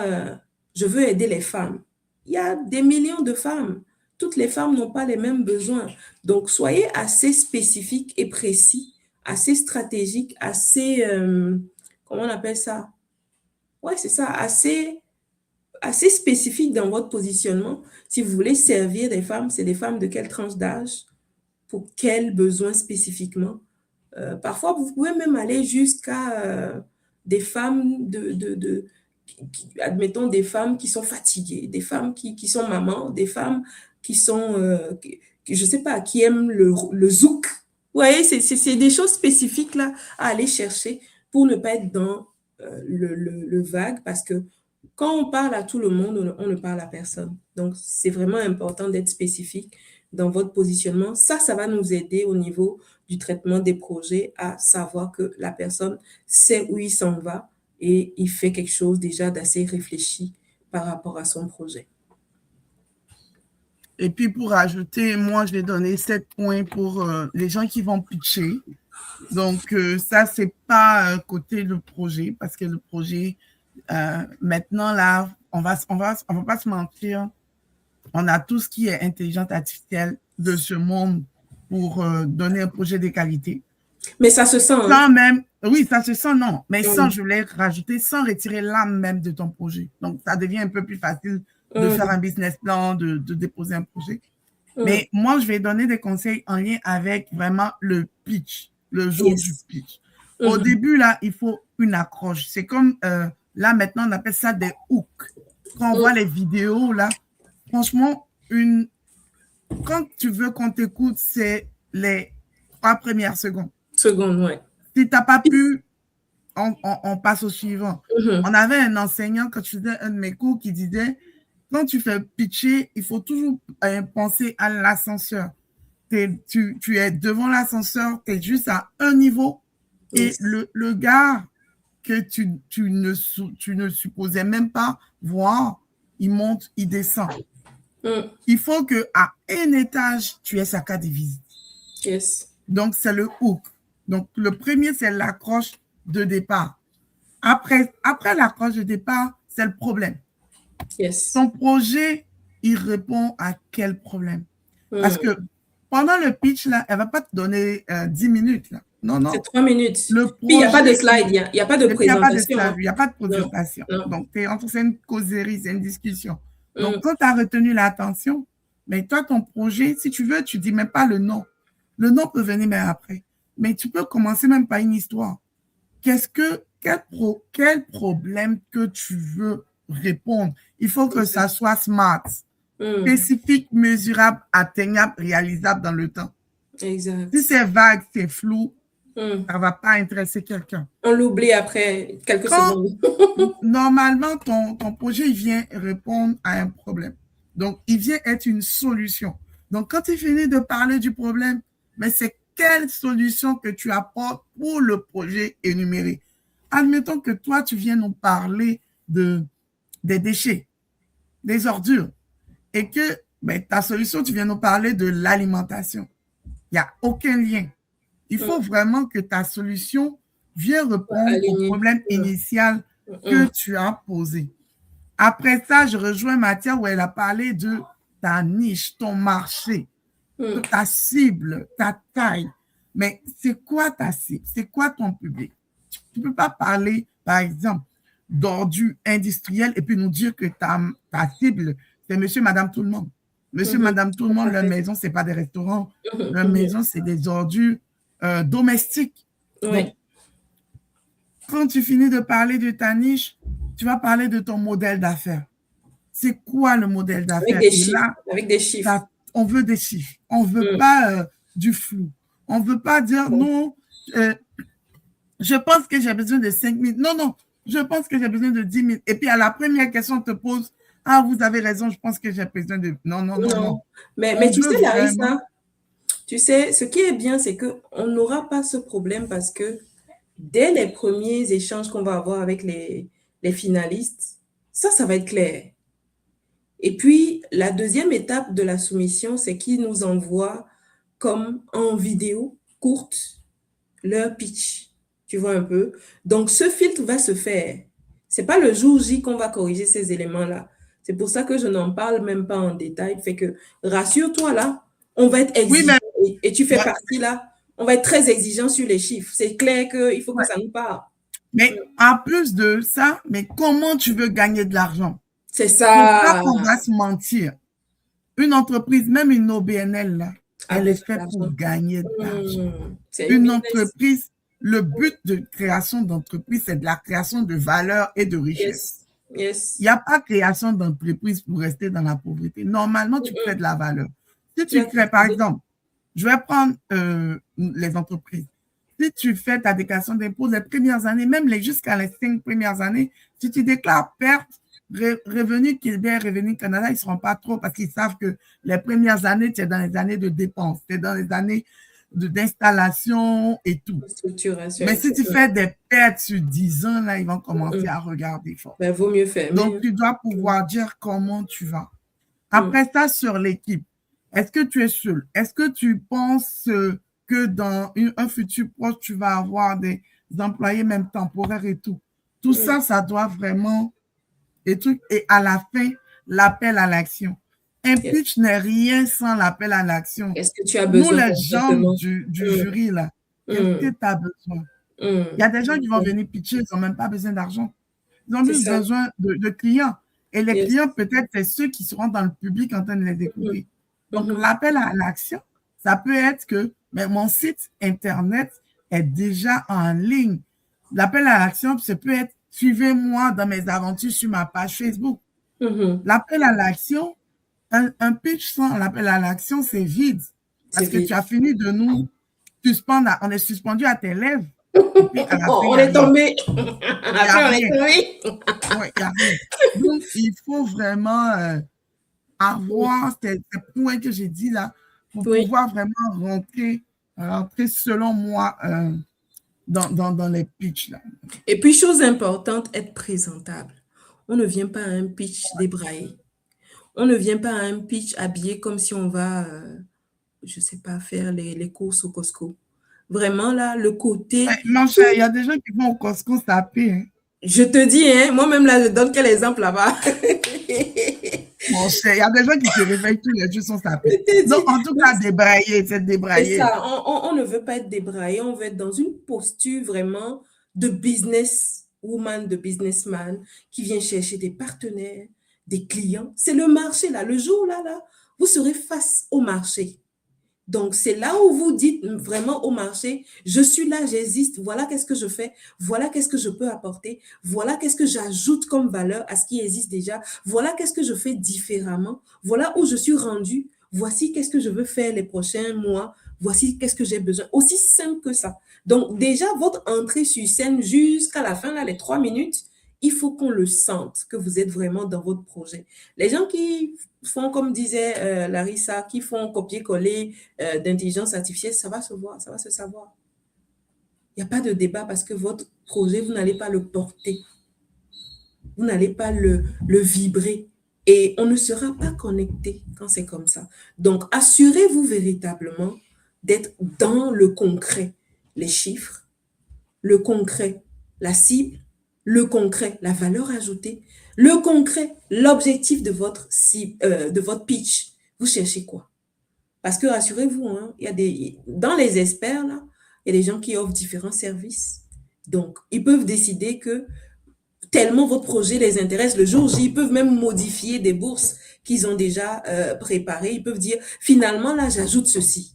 je veux aider les femmes. » Il y a des millions de femmes. Toutes les femmes n'ont pas les mêmes besoins. Donc, soyez assez spécifique et précis, assez stratégique, assez, comment on appelle ça? Ouais, c'est ça, assez spécifique dans votre positionnement. Si vous voulez servir des femmes, c'est des femmes de quelle tranche d'âge? Pour quels besoins spécifiquement? Parfois, vous pouvez même aller jusqu'à des femmes admettons, des femmes qui sont fatiguées, des femmes qui sont mamans, des femmes qui sont, je ne sais pas, qui aiment le zouk. Vous voyez, c'est des choses spécifiques là à aller chercher pour ne pas être dans le vague, parce que quand on parle à tout le monde, on ne parle à personne. Donc, c'est vraiment important d'être spécifique dans votre positionnement. Ça va nous aider au niveau du traitement des projets à savoir que la personne sait où il s'en va et il fait quelque chose déjà d'assez réfléchi par rapport à son projet. Et puis, pour ajouter, moi, je vais donner 7 points pour les gens qui vont pitcher. Donc, ça, c'est pas côté le projet, parce que le projet, maintenant, là, on va pas se mentir, on a tout ce qui est intelligence artificielle de ce monde pour donner un projet de qualité. Mais ça se sent, hein? Sans même, oui, ça se sent, non, mais sans, Mm. je voulais rajouter, sans retirer l'âme même de ton projet. Donc, ça devient un peu plus facile de Mm. faire un business plan, de déposer un projet. Mm. Mais moi, je vais donner des conseils en lien avec vraiment le pitch, le jour Yes. du pitch. Au début, là, il faut une accroche. C'est comme, là, maintenant, on appelle ça des hooks. Quand on voit les vidéos, là, franchement, quand tu veux qu'on t'écoute, c'est les 3 premières secondes. Seconde, ouais. Si tu n'as pas pu, on passe au suivant. On avait un enseignant, quand je faisais un de mes cours, qui disait, quand tu fais pitcher, il faut toujours penser à l'ascenseur. Tu es devant l'ascenseur, tu es juste à un niveau, et le gars que tu ne supposais même pas voir, il monte, il descend. Il faut qu'à un étage, tu aies sa carte de visite. Yes. Donc, c'est le hook. Donc, le premier, c'est l'accroche de départ. Après l'accroche de départ, c'est le problème. Yes. Ton projet, il répond à quel problème? Parce que pendant le pitch, là, elle ne va pas te donner 10 minutes. Là. Non, non. C'est 3 minutes. Le Puis, il n'y a pas de slide, il n'y a pas de il n'y a pas de présentation. slide, il n'y a pas de présentation. Non. Donc, c'est une causerie, c'est une discussion. Donc, quand tu as retenu l'attention, mais toi, ton projet, si tu veux, tu ne dis même pas le nom. Le nom peut venir même après. Mais tu peux commencer même par une histoire. Quel problème que tu veux répondre? Il faut que ça soit smart, spécifique, mesurable, atteignable, réalisable dans le temps. Exact. Si c'est vague, c'est flou, ça ne va pas intéresser quelqu'un. On l'oublie après quelques secondes. Normalement, ton projet, il vient répondre à un problème. Donc, il vient être une solution. Donc, quand tu finis de parler du problème, mais c'est quelle solution que tu apportes pour le projet énuméré. Admettons que toi, tu viens nous parler des déchets, des ordures, et que ta solution, tu viens nous parler de l'alimentation. Il n'y a aucun lien. Il faut vraiment que ta solution vienne répondre au problème initial que tu as posé. Après ça, je rejoins Mathia où elle a parlé de ta niche, ton marché, ta cible, ta taille. Mais c'est quoi ta cible? C'est quoi ton public? Tu ne peux pas parler, par exemple, d'ordures industrielles et puis nous dire que ta cible, c'est monsieur, madame, tout le monde. Monsieur, madame, tout le monde, leur maison, ce n'est pas des restaurants. Leur maison, c'est des ordures domestiques. Donc, quand tu finis de parler de ta niche, tu vas parler de ton modèle d'affaires. C'est quoi le modèle d'affaires? Avec des chiffres. On veut des chiffres. On ne veut pas du flou. On ne veut pas dire non, je pense que j'ai besoin de 5 000. Non, non, je pense que j'ai besoin de 10 000. Et puis à la première question, on te pose, ah, vous avez raison, je pense que j'ai besoin de... Non, non, non, non. Mais tu sais, Larissa, tu sais, ce qui est bien, c'est qu'on n'aura pas ce problème parce que dès les premiers échanges qu'on va avoir avec les finalistes, ça va être clair. Et puis, la deuxième étape de la soumission, c'est qu'ils nous envoient comme en vidéo courte leur pitch. Tu vois un peu? Donc, ce filtre va se faire. Ce n'est pas le jour J qu'on va corriger ces éléments-là. C'est pour ça que je n'en parle même pas en détail. Fait que, rassure-toi là, on va être exigeant. Oui, et tu fais partie là, on va être très exigeant sur les chiffres. C'est clair qu'il faut que ça nous parle. Mais en plus de ça, mais comment tu veux gagner de l'argent? C'est ça. On va se mentir. Une entreprise, même une OBNL, là, elle est faite pour gagner de l'argent. Une entreprise, le but de création d'entreprise, c'est de la création de valeur et de richesse. Yes. Il n'y a pas création d'entreprise pour rester dans la pauvreté. Normalement, tu crées de la valeur. Si tu crées, par exemple, je vais prendre les entreprises. Si tu fais ta déclaration d'impôt les premières années, même jusqu'à les 5 premières années, si tu déclares perte, Revenu Québec, Revenu Canada, ils ne seront pas trop parce qu'ils savent que les premières années, tu es dans les années de dépenses, tu es dans les années d'installation et tout. Structuration Mais et si tout. tu fais des pertes sur 10 ans, là, ils vont commencer Mm. à regarder fort. Ben, vaut mieux fermer. Donc, tu dois pouvoir dire comment tu vas. Mm. Après ça, sur l'équipe, est-ce que tu es seul? Est-ce que tu penses que dans un futur proche, tu vas avoir des employés même temporaires et tout? Tout Mm. ça, ça doit vraiment et à la fin, l'appel à l'action. Un Yes. pitch n'est rien sans l'appel à l'action. Qu'est-ce que tu as Nous, besoin les gens concrètement? du Mm. jury, là, qu'est-ce Mm. que tu as besoin? Il y Mm. a des gens qui vont Mm. venir pitcher, ils n'ont même pas besoin d'argent. Ils ont C'est juste ça. besoin de clients. Et les Yes. clients, peut-être, c'est ceux qui seront dans le public en train de les Mm. écouter. Donc, Mhm. l'appel à l'action, ça peut être que mais mon site Internet est déjà en ligne. L'appel à l'action, ça peut être suivez-moi dans mes aventures sur ma page Facebook. Mhm. L'appel à l'action, un pitch sans l'appel à l'action, c'est vide. C'est Parce que tu vide. as fini de nous suspendre, on est suspendu à tes lèvres. Et puis, à la fin, il On n'y a est rien. tombé. Il n'y a Après, on est rien. tombé. Oui, il n'y a rien. Donc, il faut vraiment avoir ces points que j'ai dit là pour Oui. pouvoir vraiment rentrer selon moi, dans les pitchs là. Et puis, chose importante, être présentable. On ne vient pas à un pitch débraillé. On ne vient pas à un pitch habillé comme si on va, je ne sais pas, faire les courses au Costco. Vraiment, là, le côté, Mon cher, il y a des gens qui vont au Costco taper. Hein. je te dis, hein, moi-même, là, je donne quel exemple là-bas. Mon cher, il y a des gens qui se réveillent tous les jours sans Je taper. te Donc, dis. en tout cas, débrailler, c'est C'est débrailler. ça, on ne veut pas être débraillé, on veut être dans une posture vraiment de business woman, de businessman qui vient chercher des partenaires, des clients. C'est le marché là, le jour là, vous serez face au marché. Donc, c'est là où vous dites vraiment au marché, je suis là, j'existe, voilà qu'est-ce que je fais, voilà qu'est-ce que je peux apporter, voilà qu'est-ce que j'ajoute comme valeur à ce qui existe déjà, voilà qu'est-ce que je fais différemment, voilà où je suis rendu, voici qu'est-ce que je veux faire les prochains mois, voici qu'est-ce que j'ai besoin. Aussi simple que ça. Donc, déjà, votre entrée sur scène jusqu'à la fin, là, les 3 minutes, il faut qu'on le sente, que vous êtes vraiment dans votre projet. Les gens qui font, comme disait Larissa, qui font copier-coller d'intelligence artificielle, ça va se voir, ça va se savoir. Il n'y a pas de débat parce que votre projet, vous n'allez pas le porter. Vous n'allez pas le vibrer. Et on ne sera pas connecté quand c'est comme ça. Donc, assurez-vous véritablement d'être dans le concret. Les chiffres, le concret, la cible, le concret, la valeur ajoutée, le concret, l'objectif de de votre pitch. Vous cherchez quoi? Parce que rassurez-vous, hein, dans les experts, là, il y a des gens qui offrent différents services. Donc, ils peuvent décider que tellement votre projet les intéresse le jour J, ils peuvent même modifier des bourses qu'ils ont déjà préparées. Ils peuvent dire, finalement, là, j'ajoute ceci.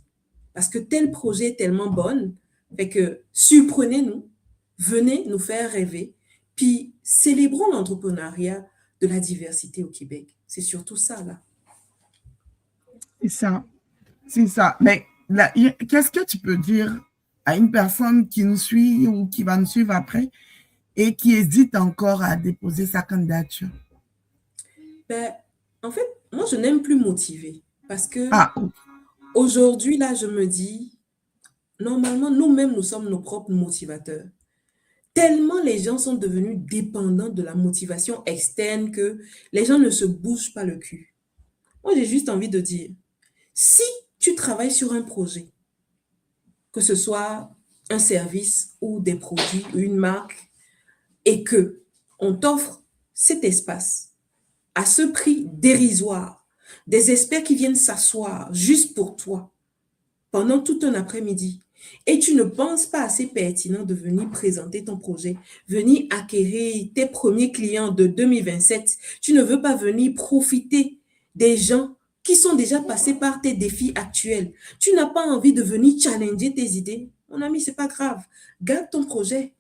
Parce que tel projet est tellement bon, fait que surprenez-nous, venez nous faire rêver, puis célébrons l'entrepreneuriat de la diversité au Québec. C'est surtout ça, là. C'est ça. C'est ça. Mais qu'est-ce que tu peux dire à une personne qui nous suit ou qui va nous suivre après et qui hésite encore à déposer sa candidature? Ben, en fait, moi, je n'aime plus motiver parce que Ah, aujourd'hui, là, je me dis, normalement, nous-mêmes, nous sommes nos propres motivateurs. Tellement les gens sont devenus dépendants de la motivation externe que les gens ne se bougent pas le cul. Moi, j'ai juste envie de dire, si tu travailles sur un projet, que ce soit un service ou des produits ou une marque, et que on t'offre cet espace à ce prix dérisoire, des experts qui viennent s'asseoir juste pour toi pendant tout un après-midi, et tu ne penses pas assez pertinent de venir présenter ton projet, venir acquérir tes premiers clients de 2027, tu ne veux pas venir profiter des gens qui sont déjà passés par tes défis actuels. Tu n'as pas envie de venir challenger tes idées. Mon ami, c'est pas grave. Garde ton projet.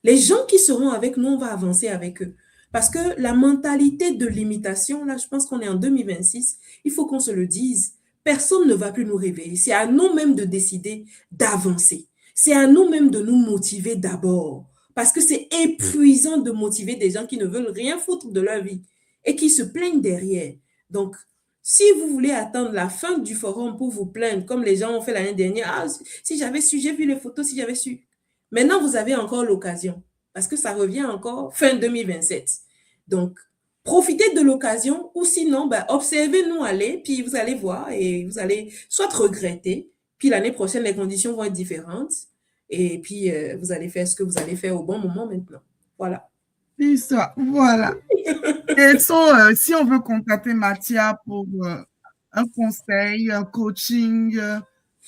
Les gens qui seront avec nous, on va avancer avec eux. Parce que la mentalité de limitation, là, je pense qu'on est en 2026, il faut qu'on se le dise. Personne ne va plus nous réveiller. C'est à nous-mêmes de décider d'avancer. C'est à nous-mêmes de nous motiver d'abord. Parce que c'est épuisant de motiver des gens qui ne veulent rien foutre de leur vie et qui se plaignent derrière. Donc, Si vous voulez attendre la fin du forum pour vous plaindre, comme les gens ont fait l'année dernière, ah, si j'avais su, j'ai vu les photos, si j'avais su. Maintenant, vous avez encore l'occasion, parce que ça revient encore fin 2027. Donc, profitez de l'occasion, ou sinon, ben, observez-nous aller, puis vous allez voir, et vous allez soit regretter, puis l'année prochaine, les conditions vont être différentes, et puis vous allez faire ce que vous allez faire au bon moment maintenant. Voilà. C'est ça, voilà. Et si on veut contacter Mathia pour un conseil, un coaching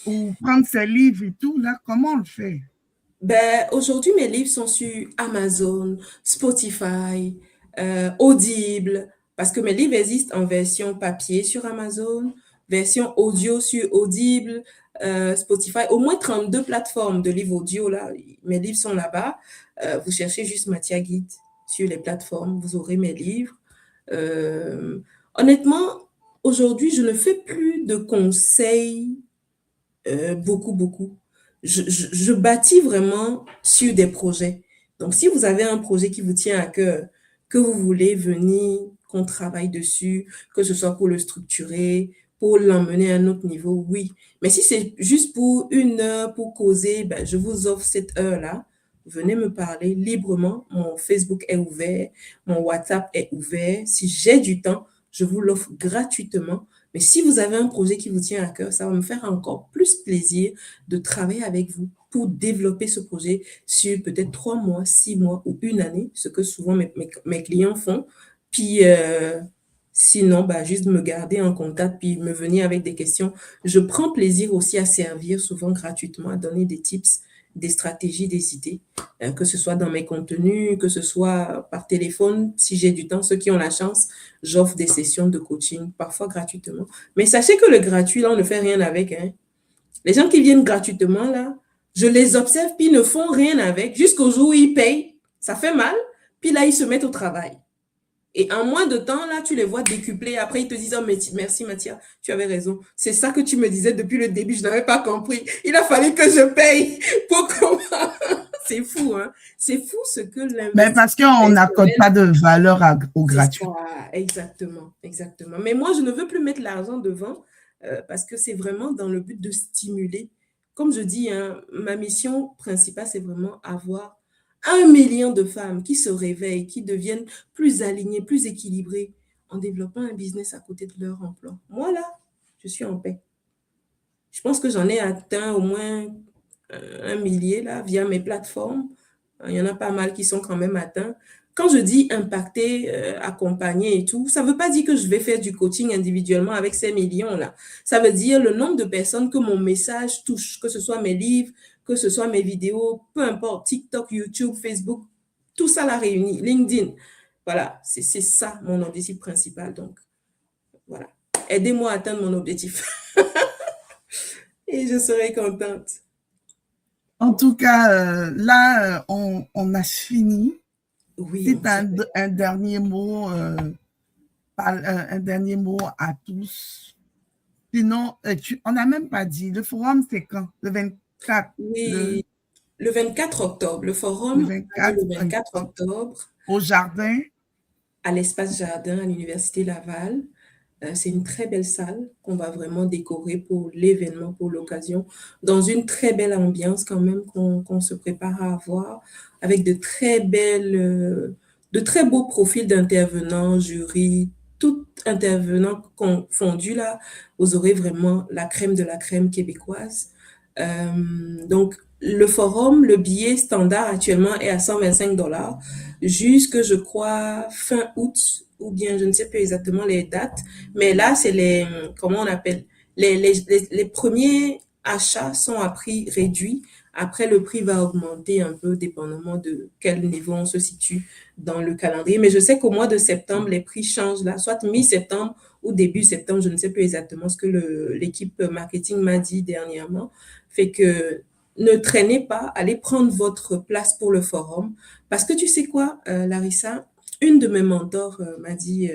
ou prendre ses livres et tout, là, comment on le fait? Ben, aujourd'hui, mes livres sont sur Amazon, Spotify, Audible, parce que mes livres existent en version papier sur Amazon, version audio sur Audible, Spotify, au moins 32 plateformes de livres audio, là, mes livres sont là-bas. Vous cherchez juste Mathia Guide sur les plateformes, vous aurez mes livres. Euh, Honnêtement, aujourd'hui, je ne fais plus de conseils beaucoup. Je bâtis vraiment sur des projets. Donc, si vous avez un projet qui vous tient à cœur, que vous voulez venir, qu'on travaille dessus, que ce soit pour le structurer, pour l'emmener à un autre niveau, oui. Mais si c'est juste pour 1 heure, pour causer, ben, je vous offre cette heure-là. Venez me parler librement. Mon Facebook est ouvert, mon WhatsApp est ouvert. Si j'ai du temps, je vous l'offre gratuitement. Mais si vous avez un projet qui vous tient à cœur, ça va me faire encore plus plaisir de travailler avec vous pour développer ce projet sur peut-être 3 mois, 6 mois ou 1 année, ce que souvent mes clients font. Puis, sinon, bah, juste me garder en contact, puis me venir avec des questions. Je prends plaisir aussi à servir, souvent gratuitement, à donner des tips, des stratégies, des idées, que ce soit dans mes contenus, que ce soit par téléphone, si j'ai du temps, ceux qui ont la chance, j'offre des sessions de coaching, parfois gratuitement. Mais sachez que le gratuit, là, on ne fait rien avec. Hein. Les gens qui viennent gratuitement, là, je les observe, puis ils ne font rien avec, jusqu'au jour où ils payent. Ça fait mal, puis là, ils se mettent au travail. Et en moins de temps, là, tu les vois décupler. Après, ils te disent, oh, merci, Mathia, tu avais raison. C'est ça que tu me disais depuis le début, je n'avais pas compris. Il a fallu que je paye pour comprendre. C'est fou, hein? C'est fou ce que Mais parce qu'on n'accorde pas de valeur au gratuit. Ça, exactement. Mais moi, je ne veux plus mettre l'argent devant parce que c'est vraiment dans le but de stimuler. Comme je dis, hein, ma mission principale, c'est vraiment avoir 1 million de femmes qui se réveillent, qui deviennent plus alignées, plus équilibrées en développant un business à côté de leur emploi. Moi, là, je suis en paix. Je pense que j'en ai atteint au moins 1 millier là, via mes plateformes. Il y en a pas mal qui sont quand même atteints. Quand je dis impacter, accompagner et tout, ça ne veut pas dire que je vais faire du coaching individuellement avec ces millions-là. Ça veut dire le nombre de personnes que mon message touche, que ce soit mes livres, que ce soit mes vidéos, peu importe, TikTok, YouTube, Facebook, tout ça la réunit, LinkedIn. Voilà, c'est ça mon objectif principal. Donc, voilà. Aidez-moi à atteindre mon objectif. Et je serai contente. En tout cas, là, on a fini. Oui, C'est un dernier mot, un dernier mot à tous. Sinon, on n'a même pas dit, le forum, c'est quand? Le 24? Oui, le 24 octobre. Le Le forum a lieu 24 le 24 octobre au jardin. à l'espace jardin à l'Université Laval. C'est une très belle salle qu'on va vraiment décorer pour l'événement, pour l'occasion, dans une très belle ambiance quand même qu'on se prépare à avoir, avec de très beaux profils d'intervenants, jurys, tout intervenant confondu là, vous aurez vraiment la crème de la crème québécoise. Donc, le forum, le billet standard actuellement est à 125 $ jusque, je crois, fin août, ou bien je ne sais plus exactement les dates, mais là, c'est comment on appelle, les premiers achats sont à prix réduit. Après, le prix va augmenter un peu, dépendamment de quel niveau on se situe dans le calendrier. Mais je sais qu'au mois de septembre, les prix changent là, soit mi-septembre ou début septembre, je ne sais plus exactement ce que l'équipe marketing m'a dit dernièrement. Fait que ne traînez pas, allez prendre votre place pour le forum. Parce que tu sais quoi, Larissa, une de mes mentors m'a dit,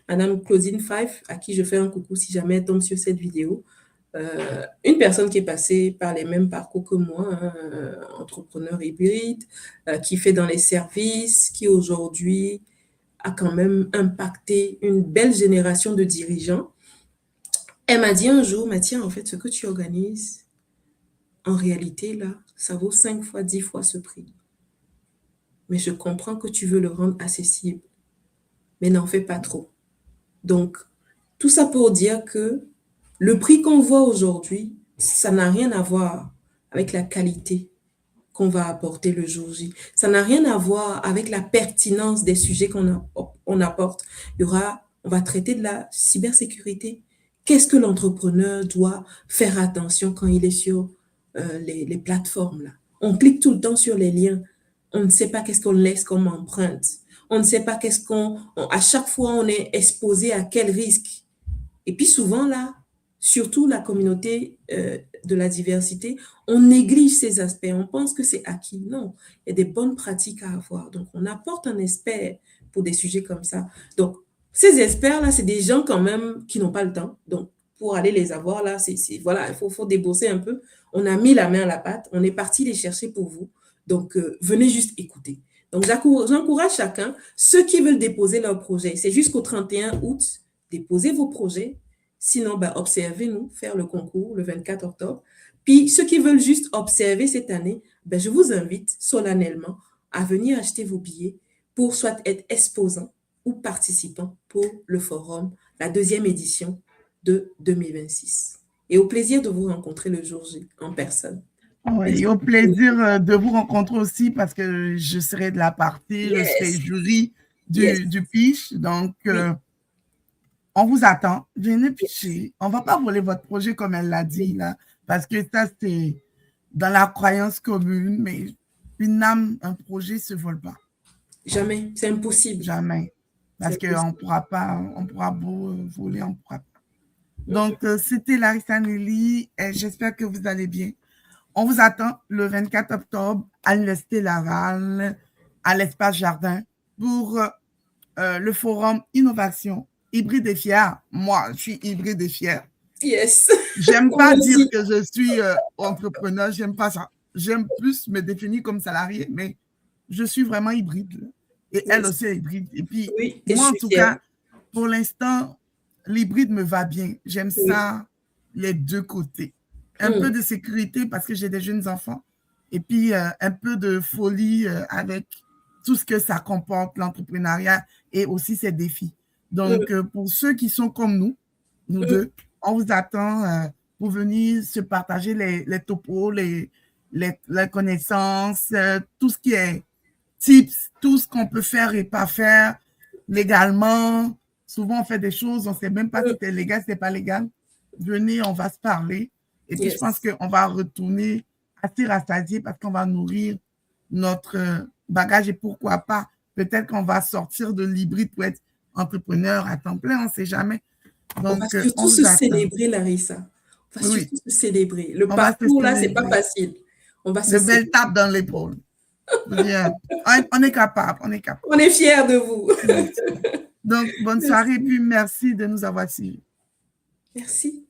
Madame Claudine Fife, à qui je fais un coucou si jamais elle tombe sur cette vidéo, une personne qui est passée par les mêmes parcours que moi, hein, entrepreneur hybride, qui fait dans les services, qui aujourd'hui a quand même impacté une belle génération de dirigeants. Elle m'a dit un jour, Mathia, en fait, ce que tu organises, en réalité, là, ça vaut 5 fois, 10 fois ce prix. Mais je comprends que tu veux le rendre accessible, mais n'en fais pas trop. Donc, tout ça pour dire que le prix qu'on voit aujourd'hui, ça n'a rien à voir avec la qualité qu'on va apporter le jour J. Ça n'a rien à voir avec la pertinence des sujets qu'on apporte. On va traiter de la cybersécurité. Qu'est-ce que l'entrepreneur doit faire attention quand il est sur les plateformes là? On clique tout le temps sur les liens. On ne sait pas qu'est-ce qu'on laisse comme empreinte. On ne sait pas à chaque fois, on est exposé à quel risque. Et puis souvent, là, surtout la communauté de la diversité, on néglige ces aspects. On pense que c'est acquis. Non, il y a des bonnes pratiques à avoir. Donc, on apporte un expert pour des sujets comme ça. Donc, ces experts-là, c'est des gens quand même qui n'ont pas le temps. Donc, pour aller les avoir, là, voilà, il faut débourser un peu. On a mis la main à la pâte. On est parti les chercher pour vous. Donc, venez juste écouter. Donc, j'encourage chacun, ceux qui veulent déposer leur projet, c'est jusqu'au 31 août, déposez vos projets. Sinon, ben, observez-nous faire le concours le 24 octobre. Puis, ceux qui veulent juste observer cette année, ben, je vous invite solennellement à venir acheter vos billets pour soit être exposant ou participant pour le forum, la 2e édition de 2026. Et au plaisir de vous rencontrer le jour J en personne. Oui, et au plaisir de vous rencontrer aussi parce que je serai de la partie, je serai jury du pitch. Donc, on vous attend. Venez pitcher. On ne va pas voler votre projet comme elle l'a dit, là, parce que ça, c'est dans la croyance commune, mais une âme, un projet ne se vole pas. Jamais, c'est impossible. Jamais. Parce qu'on ne pourra pas, on pourra voler, on ne pourra pas. Donc, c'était Larissa Nelly et j'espère que vous allez bien. On vous attend le 24 octobre à l'Université Laval, à l'Espace Jardin, pour le forum Innovation hybride et fier. Moi, je suis hybride et fier. Yes. J'aime pas dire que je suis entrepreneur, j'aime pas ça. J'aime plus me définir comme salarié, mais je suis vraiment hybride. Et elle aussi est hybride. Et puis, moi, en tout cas, pour l'instant, l'hybride me va bien. J'aime ça, les deux côtés. Un peu de sécurité parce que j'ai des jeunes enfants. Et puis, un peu de folie avec tout ce que ça comporte, l'entrepreneuriat et aussi ses défis. Donc, pour ceux qui sont comme nous deux, on vous attend pour venir se partager les topos, les connaissances, tout ce qui est tips, tout ce qu'on peut faire et pas faire légalement. Souvent, on fait des choses, on ne sait même pas si c'est légal, si ce n'est pas légal. Venez, on va se parler. Et puis, je pense qu'on va retourner assez rassasié parce qu'on va nourrir notre bagage et pourquoi pas, peut-être qu'on va sortir de l'hybride pour être entrepreneur à temps plein, on ne sait jamais. Donc, on va surtout se célébrer, Larissa. On va surtout se célébrer. Le parcours, là, ce n'est pas facile. On va se belles tapes dans l'épaule. On est capable, on est capable. On est fiers de vous. Donc, bonne soirée et puis merci de nous avoir suivis. Merci.